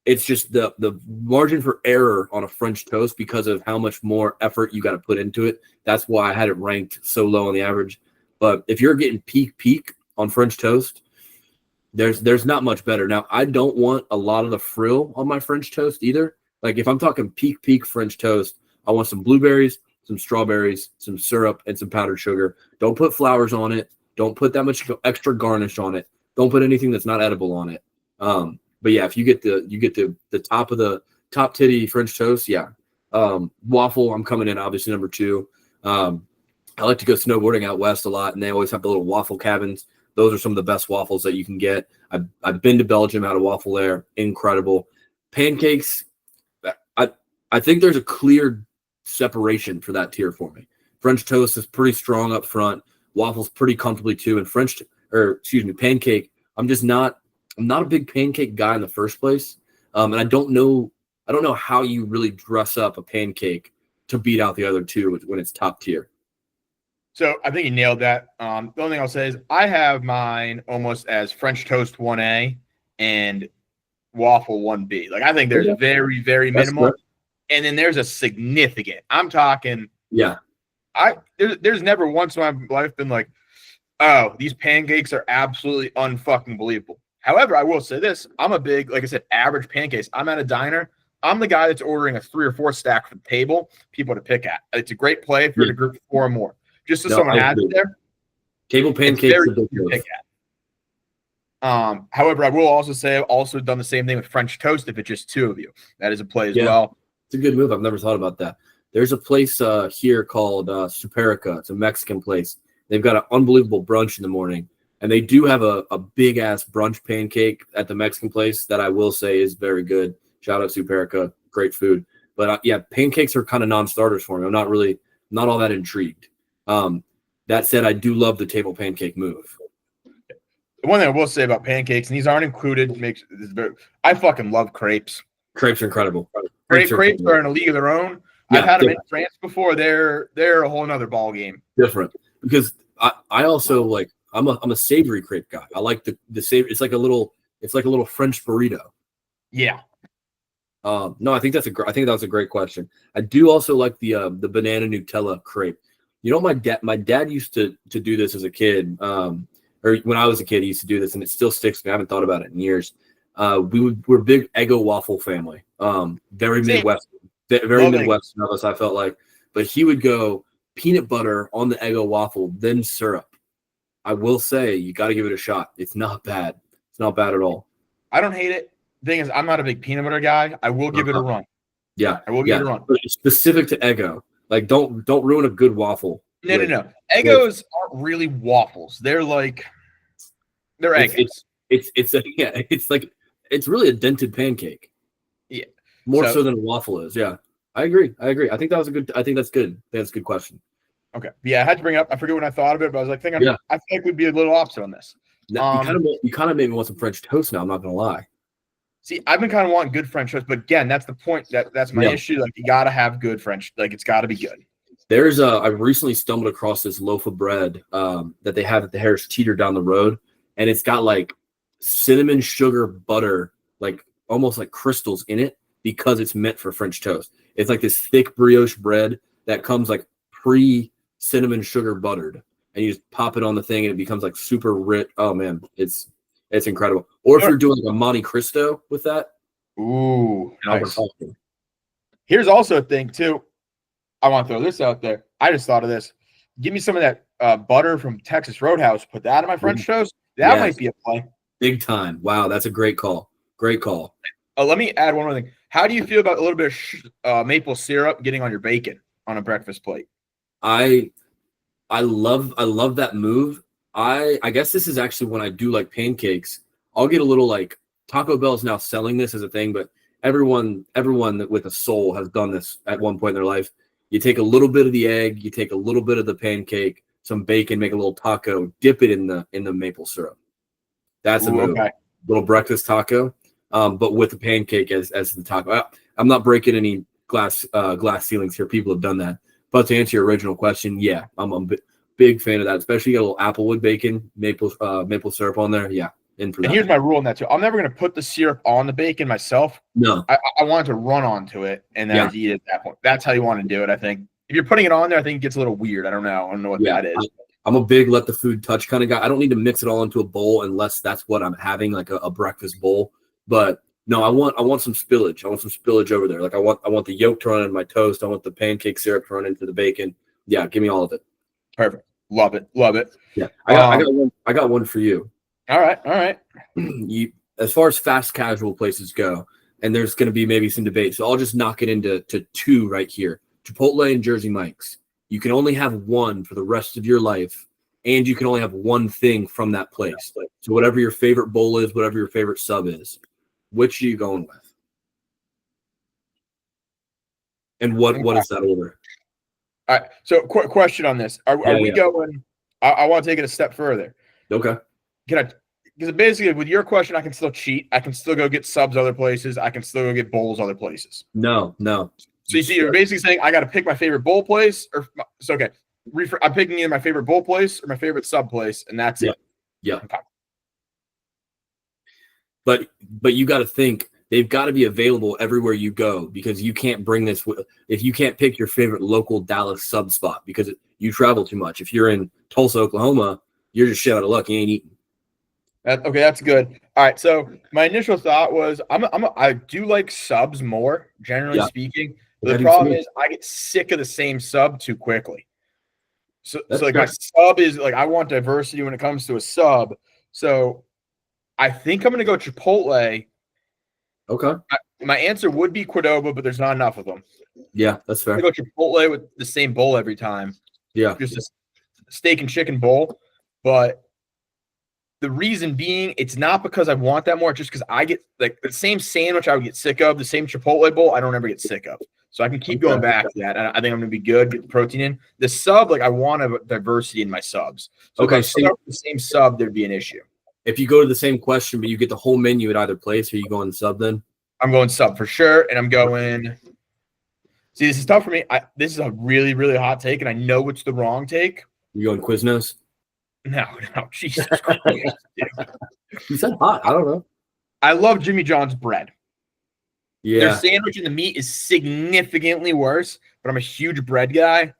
Speaker 2: It's just the margin for error on a French toast because of how much more effort you got to put into it. That's why I had it ranked so low on the average. But if you're getting peak on French toast, there's not much better. Now, I don't want a lot of the frill on my French toast either. Like if I'm talking peak French toast, I want some blueberries, some strawberries, some syrup, and some powdered sugar. Don't put flowers on it. Don't put that much extra garnish on it. Don't put anything that's not edible on it. But yeah, if you get the top of the top titty French toast, yeah. Waffle, I'm coming in obviously number 2. I like to go snowboarding out west a lot, and they always have the little waffle cabins. Those are some of the best waffles that you can get. I've been to Belgium, had a waffle there, incredible. Pancakes, I think there's a clear separation for that tier for me. French toast is pretty strong up front. Waffles pretty comfortably too, and pancake. I'm not a big pancake guy in the first place, and I don't know how you really dress up a pancake to beat out the other two when it's top tier.
Speaker 1: So I think you nailed that. The only thing I'll say is I have mine almost as French toast 1A and waffle 1B. Like I think there's a very, very minimal, and then there's a significant. I'm talking.
Speaker 2: Yeah.
Speaker 1: There's never once in my life been like, oh, these pancakes are absolutely unfucking believable. However, I will say this: I'm a big, like I said, average pancakes. I'm at a diner. I'm the guy that's ordering a 3 or 4 stack for the table, people to pick at. It's a great play if you're in a group of 4 or more. Just so someone has it there.
Speaker 2: Table pancakes are
Speaker 1: easy to pick at. However, I will also say I've also done the same thing with French toast if it's just 2 of you. That is a play as well.
Speaker 2: It's a good move. I've never thought about that. There's a place here called Superica. It's a Mexican place. They've got an unbelievable brunch in the morning. And they do have a big-ass brunch pancake at the Mexican place that I will say is very good. Shout out Superica. Great food. But, pancakes are kind of non-starters for me. I'm not all that intrigued. That said, I do love the table pancake move.
Speaker 1: The one thing I will say about pancakes, and these aren't included, I fucking love crepes.
Speaker 2: Crepes are incredible.
Speaker 1: Crepes are in a league of their own. Yeah, I've had them in France before. They're a whole nother ball game.
Speaker 2: Different. Because I also like I'm a savory crepe guy. I like the savory. It's like a little French burrito.
Speaker 1: Yeah.
Speaker 2: No, I think that was a great question. I do also like the banana Nutella crepe. You know, my dad used to do this as a kid. Or when I was a kid, he used to do this, and it still sticks to me. I haven't thought about it in years. We're a big Eggo waffle family. Very Midwestern of us, I felt like. But he would go peanut butter on the Eggo waffle, then syrup. I will say you got to give it a shot. It's not bad. It's not bad at all.
Speaker 1: I don't hate it. The thing is, I'm not a big peanut butter guy. I will give it a run.
Speaker 2: Yeah,
Speaker 1: I will give it a run.
Speaker 2: But specific to Eggo, like don't ruin a good waffle.
Speaker 1: No. Eggos aren't really waffles. They're Eggos.
Speaker 2: It's really a dented pancake.
Speaker 1: Yeah,
Speaker 2: more so than a waffle is. Yeah, I agree. I think that's good. I think that's a good question.
Speaker 1: Okay. Yeah, I had to bring it up. I forget when I thought of it, but I was like, I think we'd be a little opposite on this.
Speaker 2: You kind of made me want some French toast now. I'm not gonna lie.
Speaker 1: See, I've been kind of wanting good French toast, but again, that's the point. That's my issue. Like, you gotta have good French. Like, it's gotta be good.
Speaker 2: I recently stumbled across this loaf of bread that they have at the Harris Teeter down the road, and it's got like cinnamon sugar butter, like almost like crystals in it because it's meant for French toast. It's like this thick brioche bread that comes like cinnamon sugar buttered, and you just pop it on the thing and it becomes like super rich. Oh man, it's incredible. Or if you're doing like a Monte Cristo with that,
Speaker 1: nice. Here's also a thing too. I want to throw this out there. I just thought of this. Give me some of that butter from Texas Roadhouse. Put that in my French toast. That might be a play.
Speaker 2: Big time. Wow, that's a great call. Great call.
Speaker 1: Let me add one more thing. How do you feel about a little bit of maple syrup getting on your bacon on a breakfast plate?
Speaker 2: I love that move. I guess this is actually when I do like pancakes. I'll get a little like Taco Bell's now selling this as a thing, but everyone with a soul has done this at one point in their life. You take a little bit of the egg, you take a little bit of the pancake, some bacon, make a little taco, dip it in the maple syrup. That's a move. Okay. Little breakfast taco, but with the pancake as the taco. I'm not breaking any glass ceilings here. People have done that. But to answer your original question, yeah, I'm a big fan of that. Especially you got a little applewood bacon, maple syrup on there. Yeah,
Speaker 1: and here's my rule on that too. I'm never going to put the syrup on the bacon myself.
Speaker 2: No,
Speaker 1: I want it to run onto it and then eat it at that point. That's how you want to do it. I think if you're putting it on there, I think it gets a little weird. I don't know what that is.
Speaker 2: I'm a big let the food touch kind of guy. I don't need to mix it all into a bowl unless that's what I'm having, like a breakfast bowl. But no, I want some spillage. I want some spillage over there. Like I want the yolk to run in my toast. I want the pancake syrup to run into the bacon. Yeah, give me all of it.
Speaker 1: Perfect. Love it.
Speaker 2: Yeah, I got one for you.
Speaker 1: All right.
Speaker 2: As far as fast casual places go, and there's going to be maybe some debate, so I'll just knock it into two right here. Chipotle and Jersey Mike's. You can only have one for the rest of your life, and you can only have one thing from that place. So whatever your favorite bowl is, whatever your favorite sub is, which are you going with? And what is that order?
Speaker 1: All right. So question on this. Are we going – I want to take it a step further.
Speaker 2: Okay.
Speaker 1: Because basically with your question, I can still cheat. I can still go get subs other places. I can still go get bowls other places.
Speaker 2: No.
Speaker 1: So you see, you're basically saying I got to pick my favorite bowl place, okay. I'm picking either my favorite bowl place or my favorite sub place, and that's it.
Speaker 2: Yeah. Okay. But you got to think they've got to be available everywhere you go because you can't bring this if you can't pick your favorite local Dallas sub spot because you travel too much. If you're in Tulsa, Oklahoma, you're just shit out of luck. You ain't eating.
Speaker 1: Okay, that's good. All right, so my initial thought was I do like subs more, generally
Speaker 2: Yeah,
Speaker 1: speaking.
Speaker 2: I
Speaker 1: But the
Speaker 2: do
Speaker 1: problem
Speaker 2: too.
Speaker 1: is I get sick of the same sub too quickly. So
Speaker 2: That's
Speaker 1: like my
Speaker 2: fair.
Speaker 1: sub is like I want diversity when it comes to a sub. So I think I'm gonna go Chipotle.
Speaker 2: Okay.
Speaker 1: My answer would be Cordoba, but there's not enough of them.
Speaker 2: Yeah, that's
Speaker 1: I
Speaker 2: fair.
Speaker 1: go Chipotle with the same bowl every time,
Speaker 2: Yeah.
Speaker 1: just a steak and chicken bowl. But the reason being, it's not because I want that more, just because I get like the same sandwich I would get sick of, the same Chipotle bowl, I don't ever get sick of. So I can keep going
Speaker 2: Okay.
Speaker 1: back to that. I think I'm gonna be good, get the protein in. The sub, like I want a diversity in my subs. So if I
Speaker 2: Okay.
Speaker 1: start with the same sub, there'd be an issue.
Speaker 2: If you go to the same question, but you get the whole menu at either place, are you going sub then?
Speaker 1: I'm going sub for sure, and I'm going. See, this is tough for me. This is a really, really hot take, and I know it's the wrong take.
Speaker 2: You going Quiznos?
Speaker 1: No, Jesus Christ. Dude.
Speaker 2: You said hot. I don't know.
Speaker 1: I love Jimmy John's bread. Their
Speaker 2: Yeah.
Speaker 1: sandwich and the meat is significantly worse, but I'm a huge bread guy.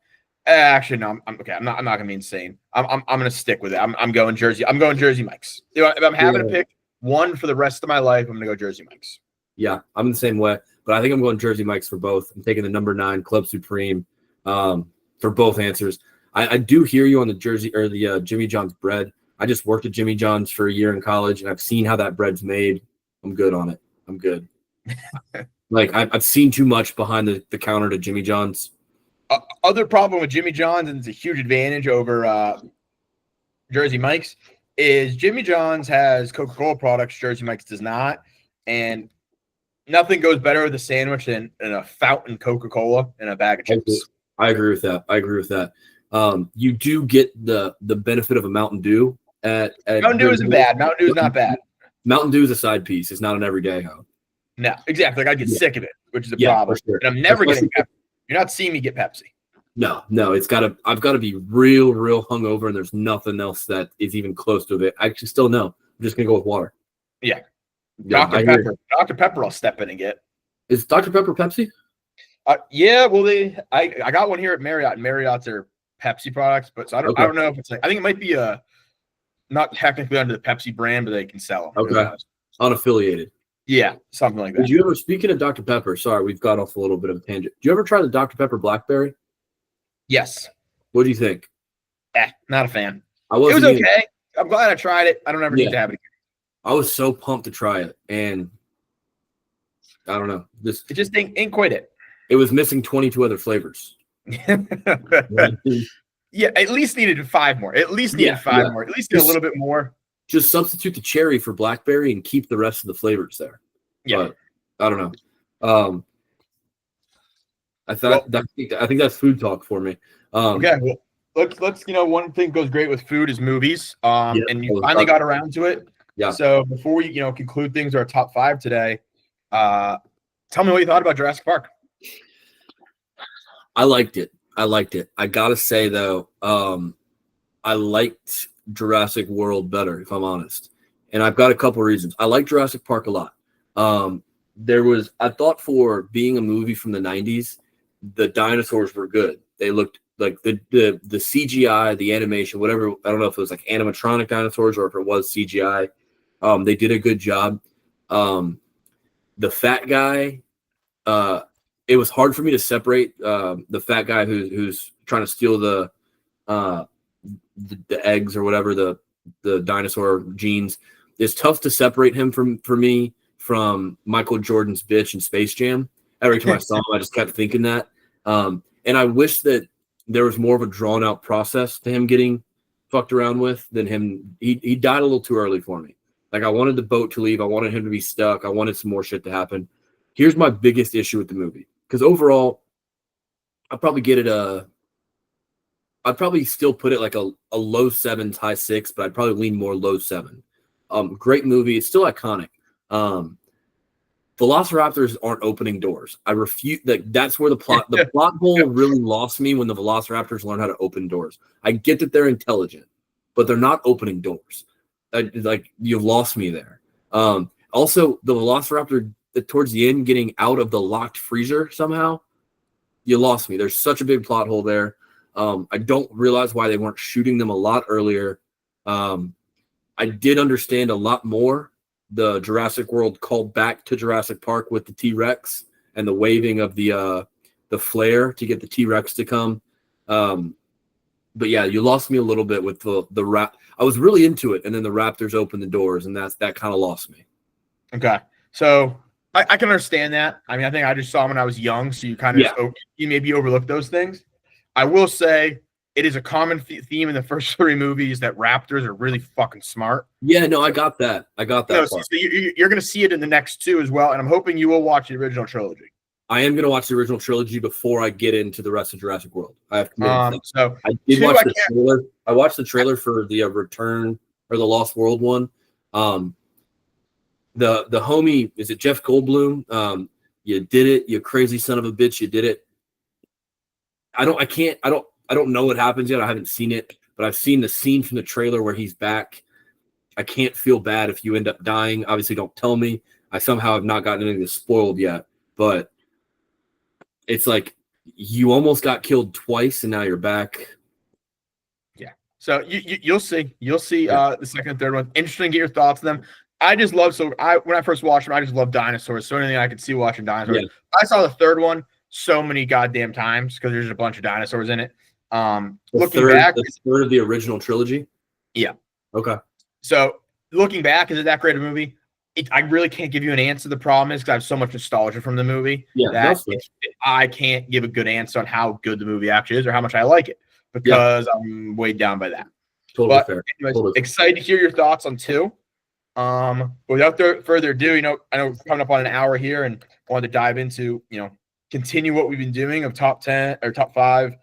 Speaker 1: Actually, no, I'm okay. I'm not gonna be insane. I'm gonna stick with it. I'm going Jersey. I'm going Jersey Mike's. If I'm having to pick one for the rest of my life, I'm gonna go Jersey Mike's.
Speaker 2: Yeah, I'm the same way, but I think I'm going Jersey Mike's for both. I'm taking the number 9 Club Supreme for both answers. I do hear you on the Jersey or the Jimmy John's bread. I just worked at Jimmy John's for a year in college, and I've seen how that bread's made. I'm good on it. I'm good. Like I've seen too much behind the counter to Jimmy John's.
Speaker 1: Other problem with Jimmy John's, and it's a huge advantage over Jersey Mike's, is Jimmy John's has Coca-Cola products, Jersey Mike's does not, and nothing goes better with a sandwich than a fountain Coca-Cola and a bag of chips.
Speaker 2: I agree with that. You do get the benefit of a Mountain Dew at
Speaker 1: Mountain Dew isn't bad. Mountain Dew is not bad.
Speaker 2: Mountain Dew is a side piece. It's not an everyday hoe.
Speaker 1: No, exactly. Like I get sick of it, which is a problem.
Speaker 2: For sure.
Speaker 1: And I'm never getting Pepsi. You're not seeing me get Pepsi.
Speaker 2: No. I've got to be real hungover, and there's nothing else that is even close to it. I actually still know. I'm just gonna go with water.
Speaker 1: Yeah.
Speaker 2: Dr.
Speaker 1: Pepper. Dr. Pepper I'll step in and get.
Speaker 2: Is Dr. Pepper Pepsi?
Speaker 1: Yeah, well I got one here at Marriott, and Marriott's are Pepsi products, but so I don't know if it's like I think it might be not technically under the Pepsi brand, but they can sell them.
Speaker 2: Okay. Unaffiliated.
Speaker 1: Yeah, something like that.
Speaker 2: Did you ever, speaking of Dr. Pepper, sorry, we've got off a little bit of a tangent. Did you ever try the Dr. Pepper Blackberry?
Speaker 1: Yes.
Speaker 2: What do you think?
Speaker 1: Not a fan.
Speaker 2: It
Speaker 1: was okay. I'm glad I tried it. I don't ever need to have it again.
Speaker 2: I was so pumped to try it, and I don't know.
Speaker 1: It just ain't quite it.
Speaker 2: It was missing 22 other flavors.
Speaker 1: Yeah, at least needed 5 more. At least needed 5 more. At least need a little bit more.
Speaker 2: Just substitute the cherry for blackberry and keep the rest of the flavors there.
Speaker 1: Yeah,
Speaker 2: but I don't know. I think that's food talk for me.
Speaker 1: Okay, well, let's one thing goes great with food is movies. And you finally got around to it.
Speaker 2: Yeah.
Speaker 1: So before we conclude things, our top 5 today, tell me what you thought about Jurassic Park.
Speaker 2: I liked it. I gotta say though, I liked Jurassic World better, if I'm honest. And I've got a couple reasons. I like Jurassic Park a lot. I thought for being a movie from the 90s, the dinosaurs were good. They looked like the CGI, the animation, whatever. I don't know if it was like animatronic dinosaurs or if it was CGI. They did a good job. The fat guy, it was hard for me to separate the fat guy who's trying to steal the eggs or whatever, the dinosaur genes. It's tough to separate him for me from Michael Jordan's bitch in Space Jam. Every time I saw him, I just kept thinking that. And I wish that there was more of a drawn out process to him getting fucked around with than him. He died a little too early for me. Like I wanted the boat to leave. I wanted him to be stuck. I wanted some more shit to happen. Here's my biggest issue with the movie. Because overall, I'd probably get it I'd probably still put it like a low 7s, high 6, but I'd probably lean more low 7. Great movie. It's still iconic. Velociraptors aren't opening doors. I refute that. That's where the plot hole really lost me when the Velociraptors learn how to open doors. I get that they're intelligent, but they're not opening doors. Like you've lost me there. Also, the Velociraptor towards the end getting out of the locked freezer somehow, you lost me. There's such a big plot hole there. I don't realize why they weren't shooting them a lot earlier. I did understand a lot more the Jurassic World called back to Jurassic Park with the T-Rex and the waving of the flare to get the T-Rex to come. But yeah, you lost me a little bit with the rap. I was really into it, and then the Raptors opened the doors, and that kind of lost me.
Speaker 1: Okay, so I can understand that. I mean, I think I just saw them when I was young, so you kind of you maybe overlook those things. I will say it is a common theme in the first 3 movies that Raptors are really fucking smart.
Speaker 2: Yeah, no, I got that.
Speaker 1: So you're going to see it in the next 2 as well, and I'm hoping you will watch the original trilogy.
Speaker 2: I am going to watch the original trilogy before I get into the rest of Jurassic World. I have committed.
Speaker 1: So
Speaker 2: I did watch the trailer. I watched the trailer for the Return or the Lost World one. The homie, is it Jeff Goldblum? You did it, you crazy son of a bitch. You did it. I don't know what happens yet. I haven't seen it, but I've seen the scene from the trailer where he's back. I can't feel bad if you end up dying. Obviously, don't tell me. I somehow have not gotten anything spoiled yet, but it's like you almost got killed twice and now you're back.
Speaker 1: Yeah. So you'll see. You'll see the second and third one. Interesting to get your thoughts on them. I just love when I first watched them, I just love dinosaurs. So anything I could see watching dinosaurs. Yeah. I saw the third one so many goddamn times because there's a bunch of dinosaurs in it. Looking back,
Speaker 2: the third of the original trilogy.
Speaker 1: Yeah.
Speaker 2: Okay.
Speaker 1: So looking back, is it that great a movie? I really can't give you an answer. The problem is because I have so much nostalgia from the movie that I can't give a good answer on how good the movie actually is or how much I like it because I'm weighed down by that.
Speaker 2: Totally fair.
Speaker 1: Anyways, excited to hear your thoughts on 2. But without further ado, I know we're coming up on an hour here and wanted to dive into, continue what we've been doing of top 10 or top 5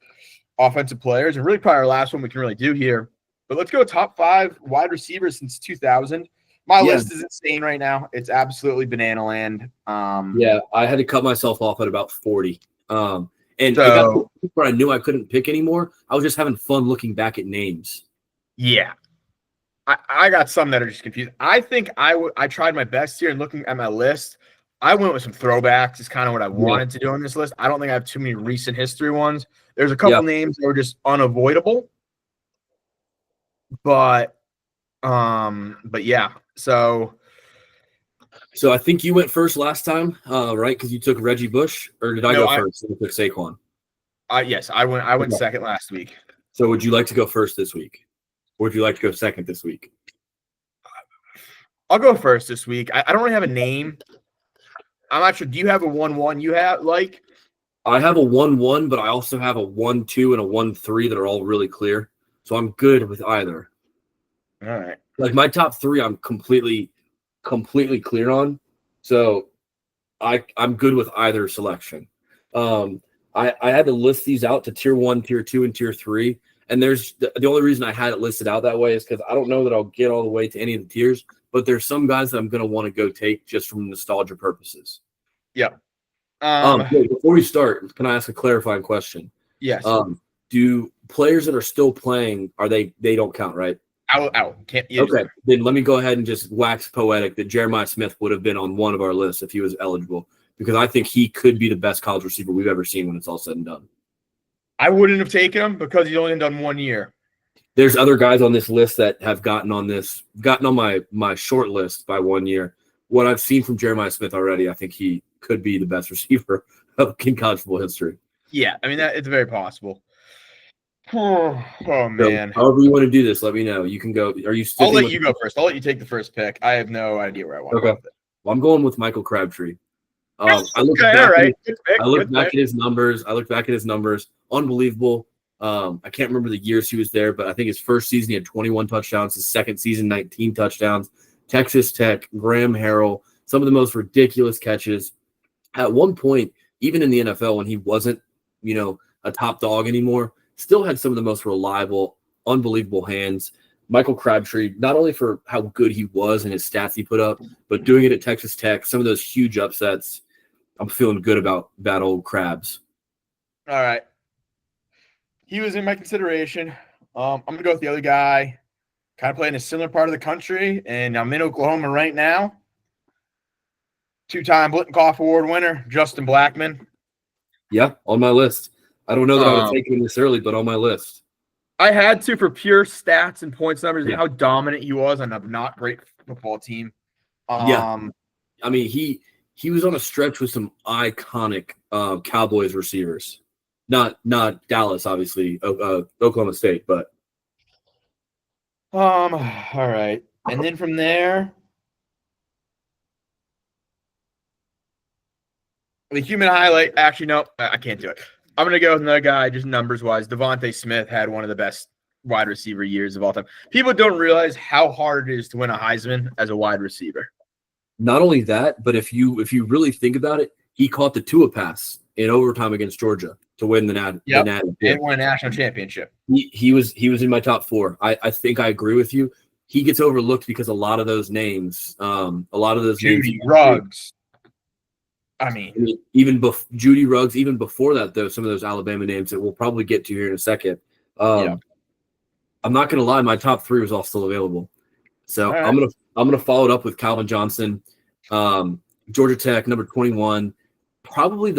Speaker 1: offensive players, and really probably our last one we can really do here. But let's go top 5 wide receivers since 2000. My list is insane right now. It's absolutely banana land.
Speaker 2: I had to cut myself off at about 40. And it got to the point where I knew I couldn't pick anymore. I was just having fun looking back at names.
Speaker 1: Yeah. I got some that are just confused. I think I tried my best here and looking at my list. I went with some throwbacks. Is kind of what I wanted to do on this list. I don't think I have too many recent history ones. There's a couple names that were just unavoidable. But yeah. So
Speaker 2: I think you went first last time, right? Because you took Reggie Bush, or did I go first? And you took Saquon.
Speaker 1: Yes, I went second last week.
Speaker 2: So would you like to go first this week? Or would you like to go second this week?
Speaker 1: I'll go first this week. I don't really have a name. I'm not sure. Do you have a 1-1 you have like?
Speaker 2: I have a 1-1, but I also have a 1-2 and a 1-3 that are all really clear. So I'm good with either.
Speaker 1: All right.
Speaker 2: Like my top 3, I'm completely clear on. So I'm good with either selection. I had to list these out to tier 1, tier 2, and tier 3. And there's the only reason I had it listed out that way is because I don't know that I'll get all the way to any of the tiers, but there's some guys that I'm going to want to go take just from nostalgia purposes.
Speaker 1: Yeah.
Speaker 2: Before we start, can I ask a clarifying question?
Speaker 1: Yes.
Speaker 2: Do players that are still playing, they don't count, right?
Speaker 1: Out. Can't.
Speaker 2: Okay. Then let me go ahead and just wax poetic that Jeremiah Smith would have been on one of our lists if he was eligible, because I think he could be the best college receiver we've ever seen when it's all said and done.
Speaker 1: I wouldn't have taken him because he's only done 1 year.
Speaker 2: There's other guys on this list that have gotten on my short list by 1 year. What I've seen from Jeremiah Smith already, I think he could be the best receiver in college football history.
Speaker 1: Yeah, I mean it's very possible. Oh man!
Speaker 2: So, however you want to do this, let me know. You can go. Are you?
Speaker 1: I'll let you go first. I'll let you take the first pick. I have no idea where I want to go with it.
Speaker 2: Well, I'm going with Michael Crabtree. I looked back at his numbers. Unbelievable. I can't remember the years he was there, but I think his first season he had 21 touchdowns. His second season, 19 touchdowns. Texas Tech, Graham Harrell, some of the most ridiculous catches. At one point, even in the NFL, when he wasn't, a top dog anymore, still had some of the most reliable, unbelievable hands. Michael Crabtree, not only for how good he was and his stats he put up, but doing it at Texas Tech, some of those huge upsets. I'm feeling good about that old Crabs.
Speaker 1: All right. He was in my consideration. I'm going to go with the other guy, kind of playing a similar part of the country, and I'm in Oklahoma right now. 2-time Blittenkoff Award winner, Justin Blackmon.
Speaker 2: Yeah, on my list. I don't know that I would take him this early, but on my list.
Speaker 1: I had to for pure stats and points numbers and
Speaker 2: Yeah.
Speaker 1: how dominant he was on a not great football team.
Speaker 2: Yeah. I mean, he was on a stretch with some iconic Cowboys receivers. Not Dallas, obviously, Oklahoma State, but
Speaker 1: all right. And then from there, the human highlight. Actually, no, I can't do it. I'm gonna go with another guy, just numbers wise. Devontae Smith had one of the best wide receiver years of all time. People don't realize how hard it is to win a Heisman as a wide receiver.
Speaker 2: not only that, but if you really think about it, he caught the Tua pass in overtime against Georgia to win the Natty.
Speaker 1: And won a national championship.
Speaker 2: He was in my top 4. I think I agree with you. He gets overlooked because a lot of those names,
Speaker 1: Judy Ruggs. I mean,
Speaker 2: even Judy Ruggs, even before that, though, some of those Alabama names that we'll probably get to here in a second. I'm not gonna lie, my top 3 was all still available. So right. I'm gonna follow it up with Calvin Johnson, Georgia Tech, number 21, probably one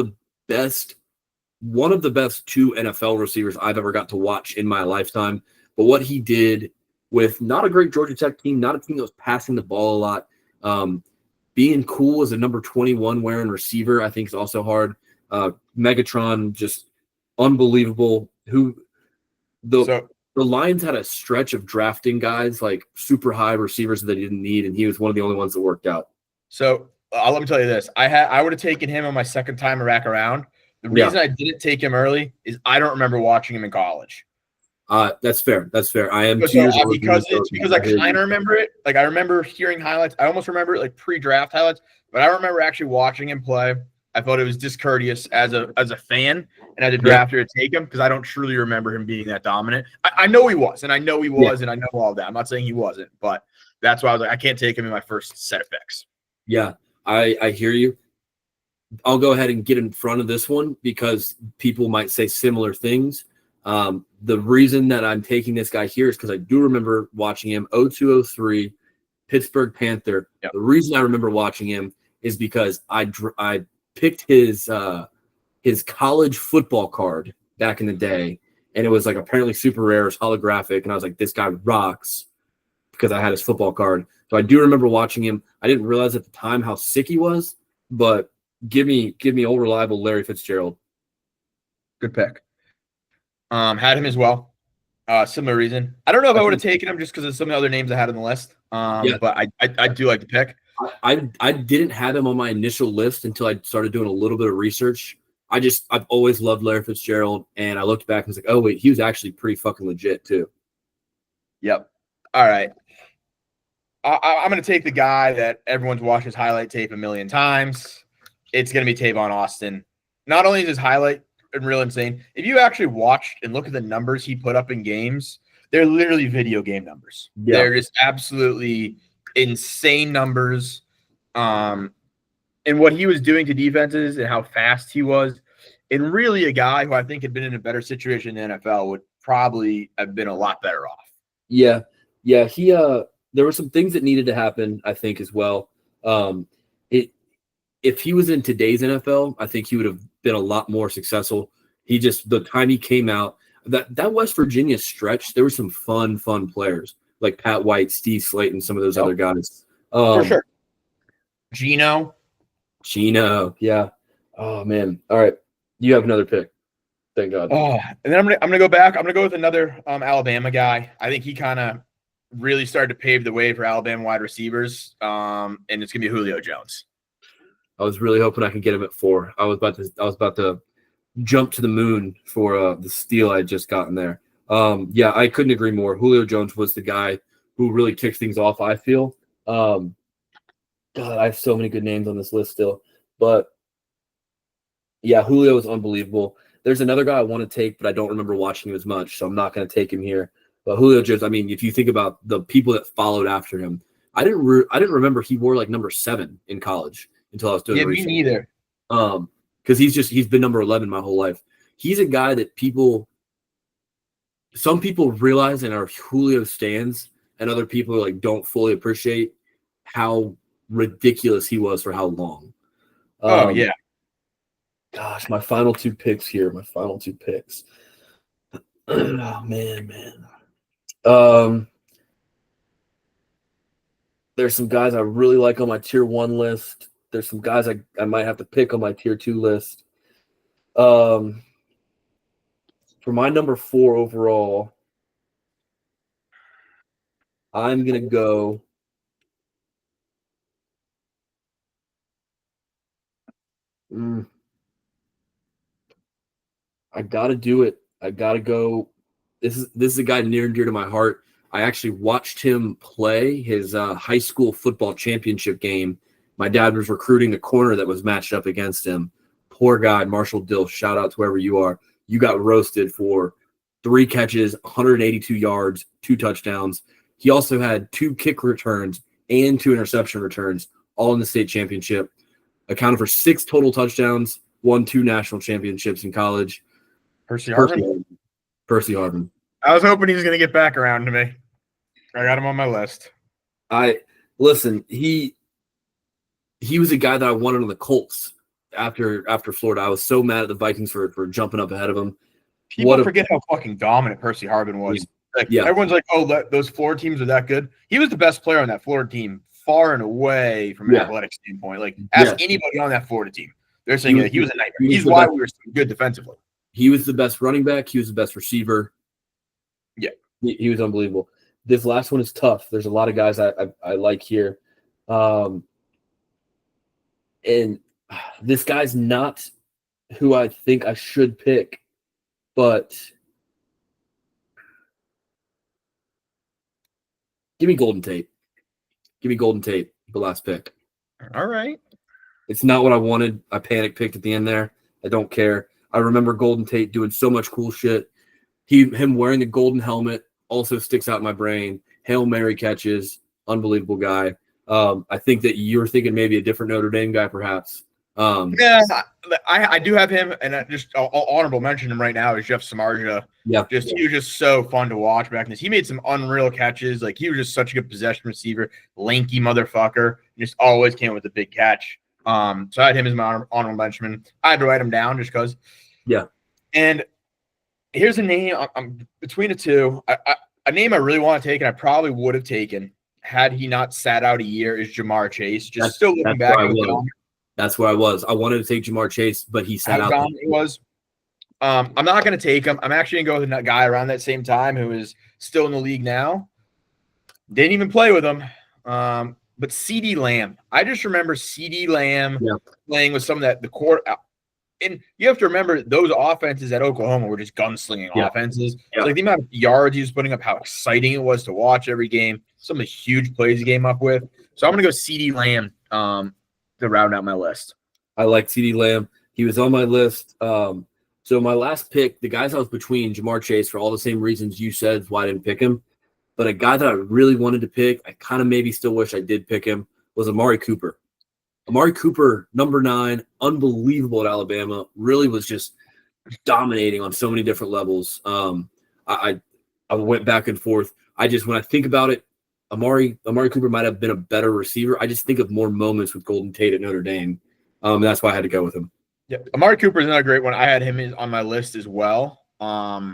Speaker 2: of the best 2 NFL receivers I've ever got to watch in my lifetime. But what he did with not a great Georgia Tech team, not a team that was passing the ball a lot, being cool as a number 21 wearing receiver, I think is also hard. Megatron, just unbelievable. The Lions had a stretch of drafting guys like super high receivers that they didn't need, and he was one of the only ones that worked out.
Speaker 1: So let me tell you this: I would have taken him on my second time back around. The reason I didn't take him early is I don't remember watching him in college.
Speaker 2: That's fair. I am
Speaker 1: because I kind of remember it. Like I remember hearing highlights. I almost remember it like pre-draft highlights, but I remember actually watching him play. I thought it was discourteous as a fan and as a drafter to take him because I don't truly remember him being that dominant. I know he was, and I know he was, and I know all that. I'm not saying he wasn't, but that's why I was like, I can't take him in my first set of picks.
Speaker 2: Yeah, I hear you. I'll go ahead and get in front of this one because people might say similar things. The reason that I'm taking this guy here is because I do remember watching him 0203 Pittsburgh Panther. Yep. The reason I remember watching him is because I picked his college football card back in the day, and it was like apparently super rare, it's holographic, and I was like, this guy rocks because I had his football card. So I do remember watching him. I didn't realize at the time how sick he was, but give me old reliable Larry Fitzgerald.
Speaker 1: Good pick. Had him as well. Similar reason. I don't know if I would have taken him just because of some of the other names I had on the list. But I do like the pick.
Speaker 2: I didn't have him on my initial list until I started doing a little bit of research. I've always loved Larry Fitzgerald, and I looked back and was like, oh wait, he was actually pretty fucking legit too.
Speaker 1: Yep. All right. I'm going to take the guy that everyone's watched his highlight tape a million times. It's going to be Tavon Austin. Not only is his highlight real insane, if you actually watched and look at the numbers he put up in games, they're literally video game numbers. Yeah. They're just absolutely insane numbers. And what he was doing to defenses and how fast he was, and really a guy who I think had been in a better situation in the NFL would probably have been a lot better off.
Speaker 2: Yeah. He there were some things that needed to happen, I think, as well. If he was in today's NFL, I think he would have been a lot more successful. The time he came out, that West Virginia stretch, there were some fun players like Pat White, Steve Slayton, some of those other guys.
Speaker 1: For sure. Gino,
Speaker 2: yeah. Oh man. All right, you have another pick. Thank God.
Speaker 1: Oh, and then I'm gonna go back. I'm gonna go with another Alabama guy. I think he kind of really started to pave the way for Alabama wide receivers. And it's gonna be Julio Jones.
Speaker 2: I was really hoping I could get him at 4. I was about to jump to the moon for the steal I just gotten there. Yeah, I couldn't agree more. Julio Jones was the guy who really kicked things off, I feel. God, I have so many good names on this list still. But yeah, Julio is unbelievable. There's another guy I want to take, but I don't remember watching him as much, so I'm not going to take him here. But Julio Jones, I mean, if you think about the people that followed after him, I didn't remember he wore like number 7 in college until I was doing research.
Speaker 1: Me neither.
Speaker 2: Because he's been number 11 my whole life. He's a guy that some people realize and are Julio stans, and other people like don't fully appreciate how ridiculous he was for how long.
Speaker 1: Yeah.
Speaker 2: Gosh, my final two picks here. Oh man. Um, there's some guys I really like on my tier 1 list. There's some guys I might have to pick on my tier 2 list. For my number 4 overall, I'm gonna go. I gotta do it. I gotta go. This is a guy near and dear to my heart. I actually watched him play his high school football championship game. My dad was recruiting the corner that was matched up against him. Poor guy, Marshall Dill. Shout out to wherever you are. You got roasted for 3 catches, 182 yards, 2 touchdowns. He also had 2 kick returns and 2 interception returns, all in the state championship. Accounted for 6 total touchdowns, won 2 national championships in college.
Speaker 1: Percy Harvin.
Speaker 2: Percy Harvin.
Speaker 1: I was hoping he was going to get back around to me. I got him on my list.
Speaker 2: Listen. He was a guy that I wanted on the Colts after Florida. I was so mad at the Vikings for jumping up ahead of him.
Speaker 1: People forget how fucking dominant Percy Harvin was. Everyone's like, "Oh, those Florida teams are that good." He was the best player on that Florida team, far and away from an athletic standpoint. Like, ask anybody on that Florida team, they're saying that he was a nightmare. He's why we were so good defensively.
Speaker 2: He was the best running back. He was the best receiver.
Speaker 1: Yeah.
Speaker 2: He was unbelievable. This last one is tough. There's a lot of guys I like here. And this guy's not who I think I should pick, but give me Golden Tate. Give me Golden Tate, the last pick.
Speaker 1: All right.
Speaker 2: It's not what I wanted. I panic picked at the end there. I don't care. I remember Golden Tate doing so much cool shit. Him wearing the golden helmet also sticks out in my brain. Hail Mary catches, unbelievable guy. I think that you're thinking maybe a different Notre Dame guy, perhaps.
Speaker 1: I do have him, and I'll honorable mention him right now is Jeff Samardzija.
Speaker 2: Yeah,
Speaker 1: he was just so fun to watch back in this. He made some unreal catches. Like, he was just such a good possession receiver, lanky motherfucker. He just always came with a big catch. So I had him as my honorable mention. I had to write him down just because.
Speaker 2: Yeah.
Speaker 1: And here's a name. I'm between the two. A name I really want to take, and I probably would have taken had he not sat out a year, is Jamar Chase. Still looking back.
Speaker 2: That's where I was. I wanted to take Jamar Chase, but he sat out.
Speaker 1: He was. I'm not going to take him. I'm actually going to go with a guy around that same time who is still in the league now. Didn't even play with him. But CeeDee Lamb. I just remember CeeDee Lamb playing with some of the court. And you have to remember those offenses at Oklahoma were just gunslinging offenses.
Speaker 2: Yeah.
Speaker 1: Like, the amount of yards he was putting up, how exciting it was to watch every game. Some of the huge plays he came up with. So I'm going to go CeeDee Lamb to round out my list.
Speaker 2: I like CeeDee Lamb. He was on my list. So my last pick, the guys I was between, Jamar Chase, for all the same reasons you said why I didn't pick him. But a guy that I really wanted to pick, I kind of maybe still wish I did pick him, was Amari Cooper. Amari Cooper, number 9, unbelievable at Alabama, really was just dominating on so many different levels. I went back and forth. When I think about it, Amari Cooper might have been a better receiver. I just think of more moments with Golden Tate at Notre Dame. That's why I had to go with him.
Speaker 1: Yeah, Amari Cooper is another great one. I had him on my list as well. I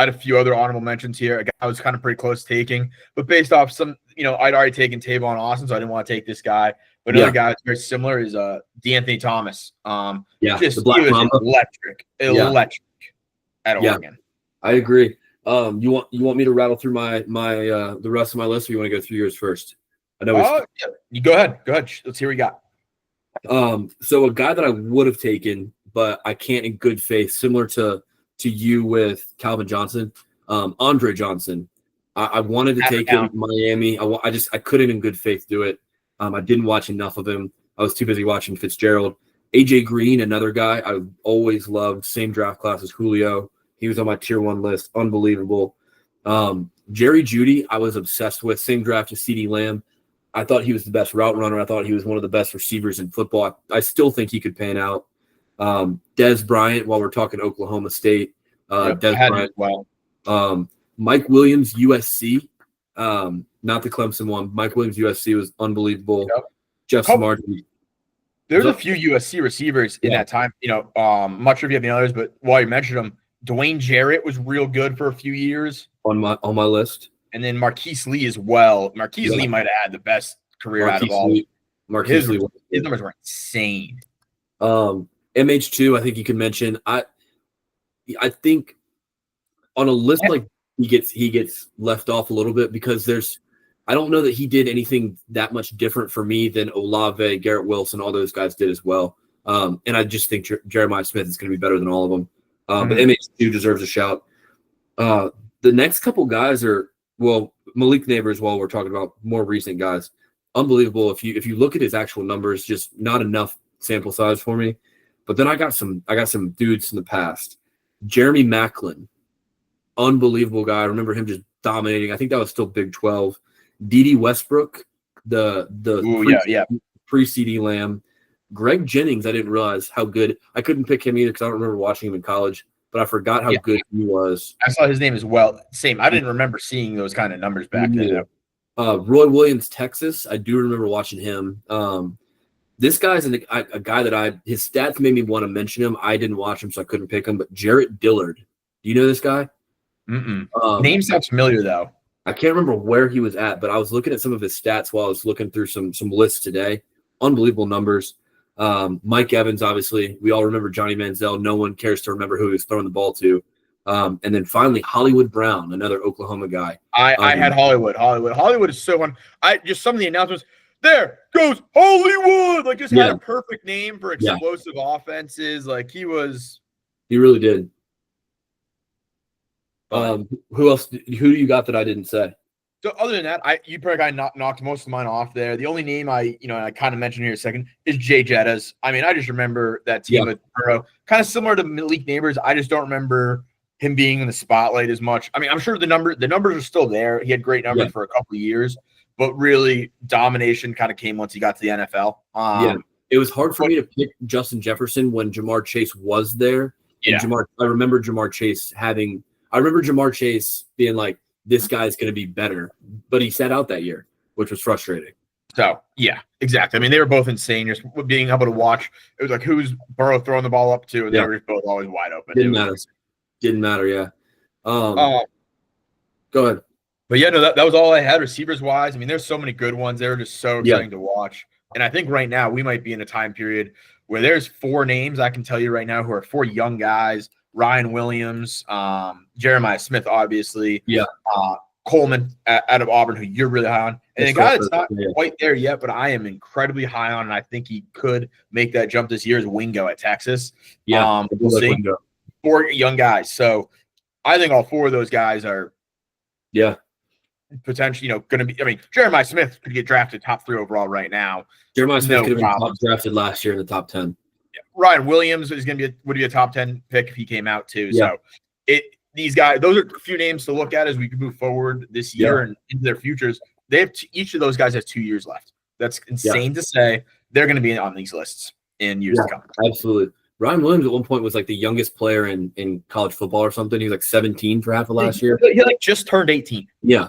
Speaker 1: had a few other honorable mentions here. I was kind of pretty close to taking, but based off some, I'd already taken Tavon Austin, so I didn't want to take this guy. But another guy that's very similar is DeAnthony Thomas. He was electric at Oregon.
Speaker 2: I agree. You want me to rattle through my the rest of my list, or you want to go through yours first? I know.
Speaker 1: You go ahead. Let's hear what you got.
Speaker 2: So a guy that I would have taken, but I can't in good faith, similar to you with Calvin Johnson, Andre Johnson. I wanted to take him Miami. I couldn't in good faith do it. I didn't watch enough of him. I was too busy watching Fitzgerald. AJ Green, another guy I always loved, same draft class as Julio. He was on my tier 1 list. Unbelievable. Jerry Jeudy, I was obsessed with. Same draft as CeeDee Lamb. I thought he was the best route runner. I thought he was one of the best receivers in football. I still think he could pan out. Dez Bryant, while we're talking Oklahoma State. Dez Bryant. Well. Mike Williams, USC. Not the Clemson one. Mike Williams, USC was unbelievable. Yep. Jeff Samardzija.
Speaker 1: There's a few USC receivers in that time. I'm not sure if you have any others, but while you mentioned them, Dwayne Jarrett was real good for a few years.
Speaker 2: On my list.
Speaker 1: And then Marquise Lee as well. Marquise Lee might have had the best career out of all.
Speaker 2: Marquise Lee.
Speaker 1: His numbers were insane.
Speaker 2: MH2, I think you could mention. I think on a list like he gets left off a little bit because I don't know that he did anything that much different for me than Olave, Garrett Wilson, all those guys did as well. And I just think Jeremiah Smith is going to be better than all of them. But MH2 deserves a shout. The next couple guys are, well, Malik Neighbors, while we're talking about more recent guys, unbelievable. If you look at his actual numbers, just not enough sample size for me. But then I got some dudes in the past. Jeremy Maclin, unbelievable guy. I remember him just dominating. I think that was still Big 12. D.D. Westbrook, the pre-CD Lamb. Greg Jennings, I didn't realize how good. I couldn't pick him either because I don't remember watching him in college, but I forgot how good he was.
Speaker 1: I saw his name as well. Same. I didn't remember seeing those kind of numbers back then.
Speaker 2: Roy Williams, Texas. I do remember watching him. This guy's a guy that his stats made me want to mention him. I didn't watch him, so I couldn't pick him. But Jarrett Dillard. Do you know this guy?
Speaker 1: Name sounds familiar, though.
Speaker 2: I can't remember where he was at, but I was looking at some of his stats while I was looking through some lists today. Unbelievable numbers. Mike Evans, obviously. We all remember Johnny Manziel. No one cares to remember who he was throwing the ball to. And then finally, Hollywood Brown, another Oklahoma guy.
Speaker 1: I had Hollywood. Hollywood is so fun. Just some of the announcements. There goes Hollywood. Like, just had a perfect name for explosive offenses. Like, he
Speaker 2: really did. Who else? Who do you got that I didn't say?
Speaker 1: So other than that, you probably knocked most of mine off there. The only name I kind of mentioned here a second is Jay Jettas. I mean, I just remember that team with Burrow, kind of similar to Malik Neighbors. I just don't remember him being in the spotlight as much. I mean, I'm sure the numbers are still there. He had great numbers for a couple of years, but really domination kind of came once he got to the NFL.
Speaker 2: It was hard for me to pick Justin Jefferson when Jamar Chase was there.
Speaker 1: Yeah,
Speaker 2: I remember Jamar Chase being like, this guy's going to be better, but he sat out that year, which was frustrating.
Speaker 1: So, yeah, exactly. I mean, they were both insane. Just being able to watch, it was like, who's Burrow throwing the ball up to? And they were just both always wide open.
Speaker 2: Didn't matter, yeah. Go ahead.
Speaker 1: But, yeah, no, that was all I had receivers-wise. I mean, there's so many good ones. They were just so exciting to watch. And I think right now we might be in a time period where there's 4 names I can tell you right now who are 4 young guys. Ryan Williams, Jeremiah Smith, obviously. Yeah. Coleman out of Auburn, who you're really high on. And a guy that's not quite there yet, but I am incredibly high on, and I think he could make that jump this year, is Wingo at Texas.
Speaker 2: Yeah.
Speaker 1: We'll see. 4 young guys. So I think all 4 of those guys are potentially, going to be – I mean, Jeremiah Smith could get drafted top 3 overall right now.
Speaker 2: Jeremiah Smith could have been drafted last year in the top 10.
Speaker 1: Ryan Williams would be a top 10 pick if he came out too. So these guys, those are a few names to look at as we move forward this year and into their futures. They have each of those guys has 2 years left. That's insane to say. They're going to be on these lists in years to come.
Speaker 2: Absolutely. Ryan Williams at one point was like the youngest player in college football or something. He was like 17 for half of last year.
Speaker 1: He just turned 18.
Speaker 2: Yeah.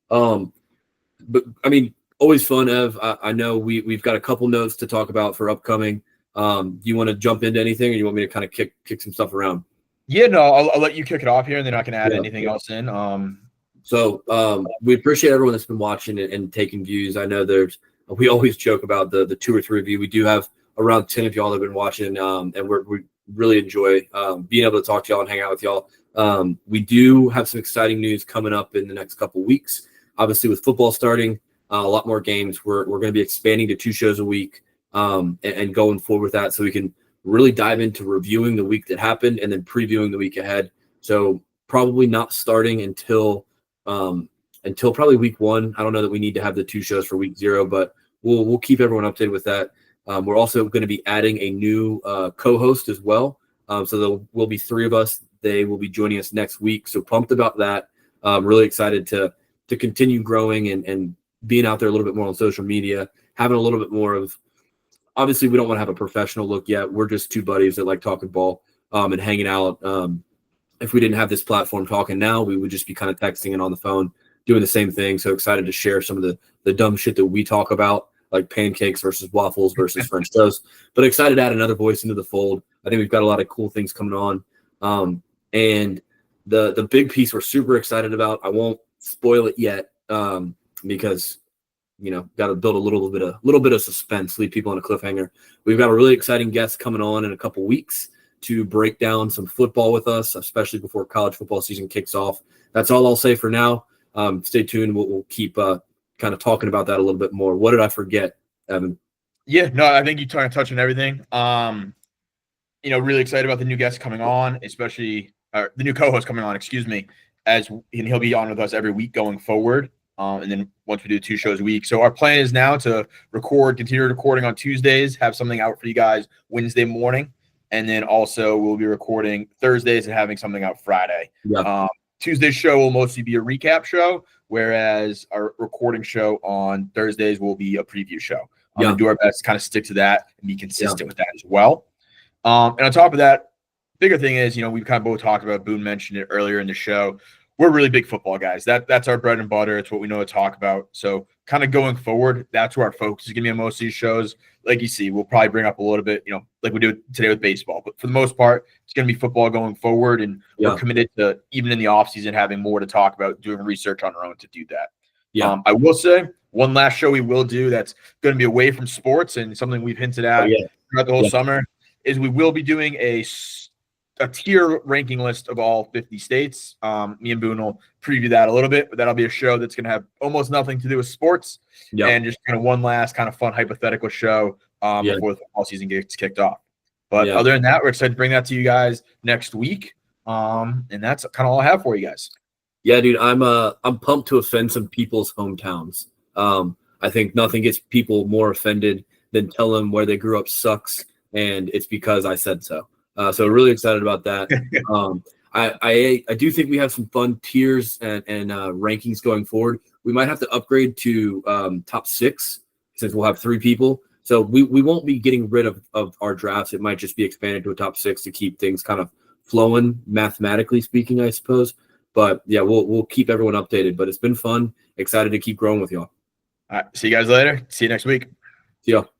Speaker 2: But I mean, always fun, Ev. I know we've got a couple notes to talk about for upcoming. Do you want to jump into anything, or you want me to kind of kick some stuff around?
Speaker 1: Yeah, no, I'll let you kick it off here, and then I can add anything else in.
Speaker 2: So we appreciate everyone that's been watching and taking views. I know we always joke about the 2 or 3 of you. We do have around 10 of y'all that have been watching, and we really enjoy being able to talk to y'all and hang out with y'all. We do have some exciting news coming up in the next couple weeks. Obviously, with football starting, a lot more games. We're going to be expanding to 2 shows a week. And going forward with that, so we can really dive into reviewing the week that happened and then previewing the week ahead. So probably not starting until probably week 1. I don't know that we need to have the 2 shows for week 0, but we'll keep everyone updated with that. We're also going to be adding a new co-host as well. So there will be 3 of us. They will be joining us next week. So pumped about that. Really excited to continue growing and being out there a little bit more on social media, having a little bit more of. Obviously, we don't want to have a professional look yet. We're just 2 buddies that like talking ball and hanging out. If we didn't have this platform talking now, we would just be kind of texting and on the phone doing the same thing. So excited to share some of the dumb shit that we talk about, like pancakes versus waffles versus French toast. But excited to add another voice into the fold. I think we've got a lot of cool things coming on. And the big piece we're super excited about, I won't spoil it yet, because got to build a little bit of suspense, leave people on a cliffhanger. We've got a really exciting guest coming on in a couple weeks to break down some football with us, especially before college football season kicks off. That's all I'll say for now. Stay tuned. We'll keep kind of talking about that a little bit more. What did I forget, Evan?
Speaker 1: Yeah, no, I think you touch on everything. Really excited about the new guest coming on, especially the new co-host coming on, excuse me, and he'll be on with us every week going forward. And then once we do 2 shows a week. So our plan is now to continue recording on Tuesdays, have something out for you guys Wednesday morning. And then also we'll be recording Thursdays and having something out Friday.
Speaker 2: Yeah.
Speaker 1: Tuesday's show will mostly be a recap show, whereas our recording show on Thursdays will be a preview show. And do our best to kind of stick to that and be consistent with that as well. And on top of that, bigger thing is, we've kind of both talked about, Boone mentioned it earlier in the show. We're really big football guys. That's our bread and butter. It's what we know to talk about. So kind of going forward, that's where our focus is going to be on most of these shows. Like you see, we'll probably bring up a little bit, like we do today with baseball. But for the most part, it's going to be football going forward. And we're committed to, even in the offseason, having more to talk about, doing research on our own to do that.
Speaker 2: Yeah.
Speaker 1: I will say one last show we will do that's going to be away from sports and something we've hinted at throughout the whole summer is we will be doing a tier ranking list of all 50 states. Me and Boone will preview that a little bit, but that'll be a show that's going to have almost nothing to do with sports and just kind of one last kind of fun hypothetical show before the football season gets kicked off. But other than that, we're excited to bring that to you guys next week. And that's kind of all I have for you guys.
Speaker 2: Yeah, dude, I'm pumped to offend some people's hometowns. I think nothing gets people more offended than telling them where they grew up sucks, and it's because I said so. So really excited about that. I do think we have some fun tiers and rankings going forward. We might have to upgrade to top 6 since we'll have 3 people. So we won't be getting rid of our drafts. It might just be expanded to a top 6 to keep things kind of flowing, mathematically speaking, I suppose. But yeah, we'll keep everyone updated. But it's been fun. Excited to keep growing with y'all.
Speaker 1: All right. See you guys later. See you next week.
Speaker 2: See y'all.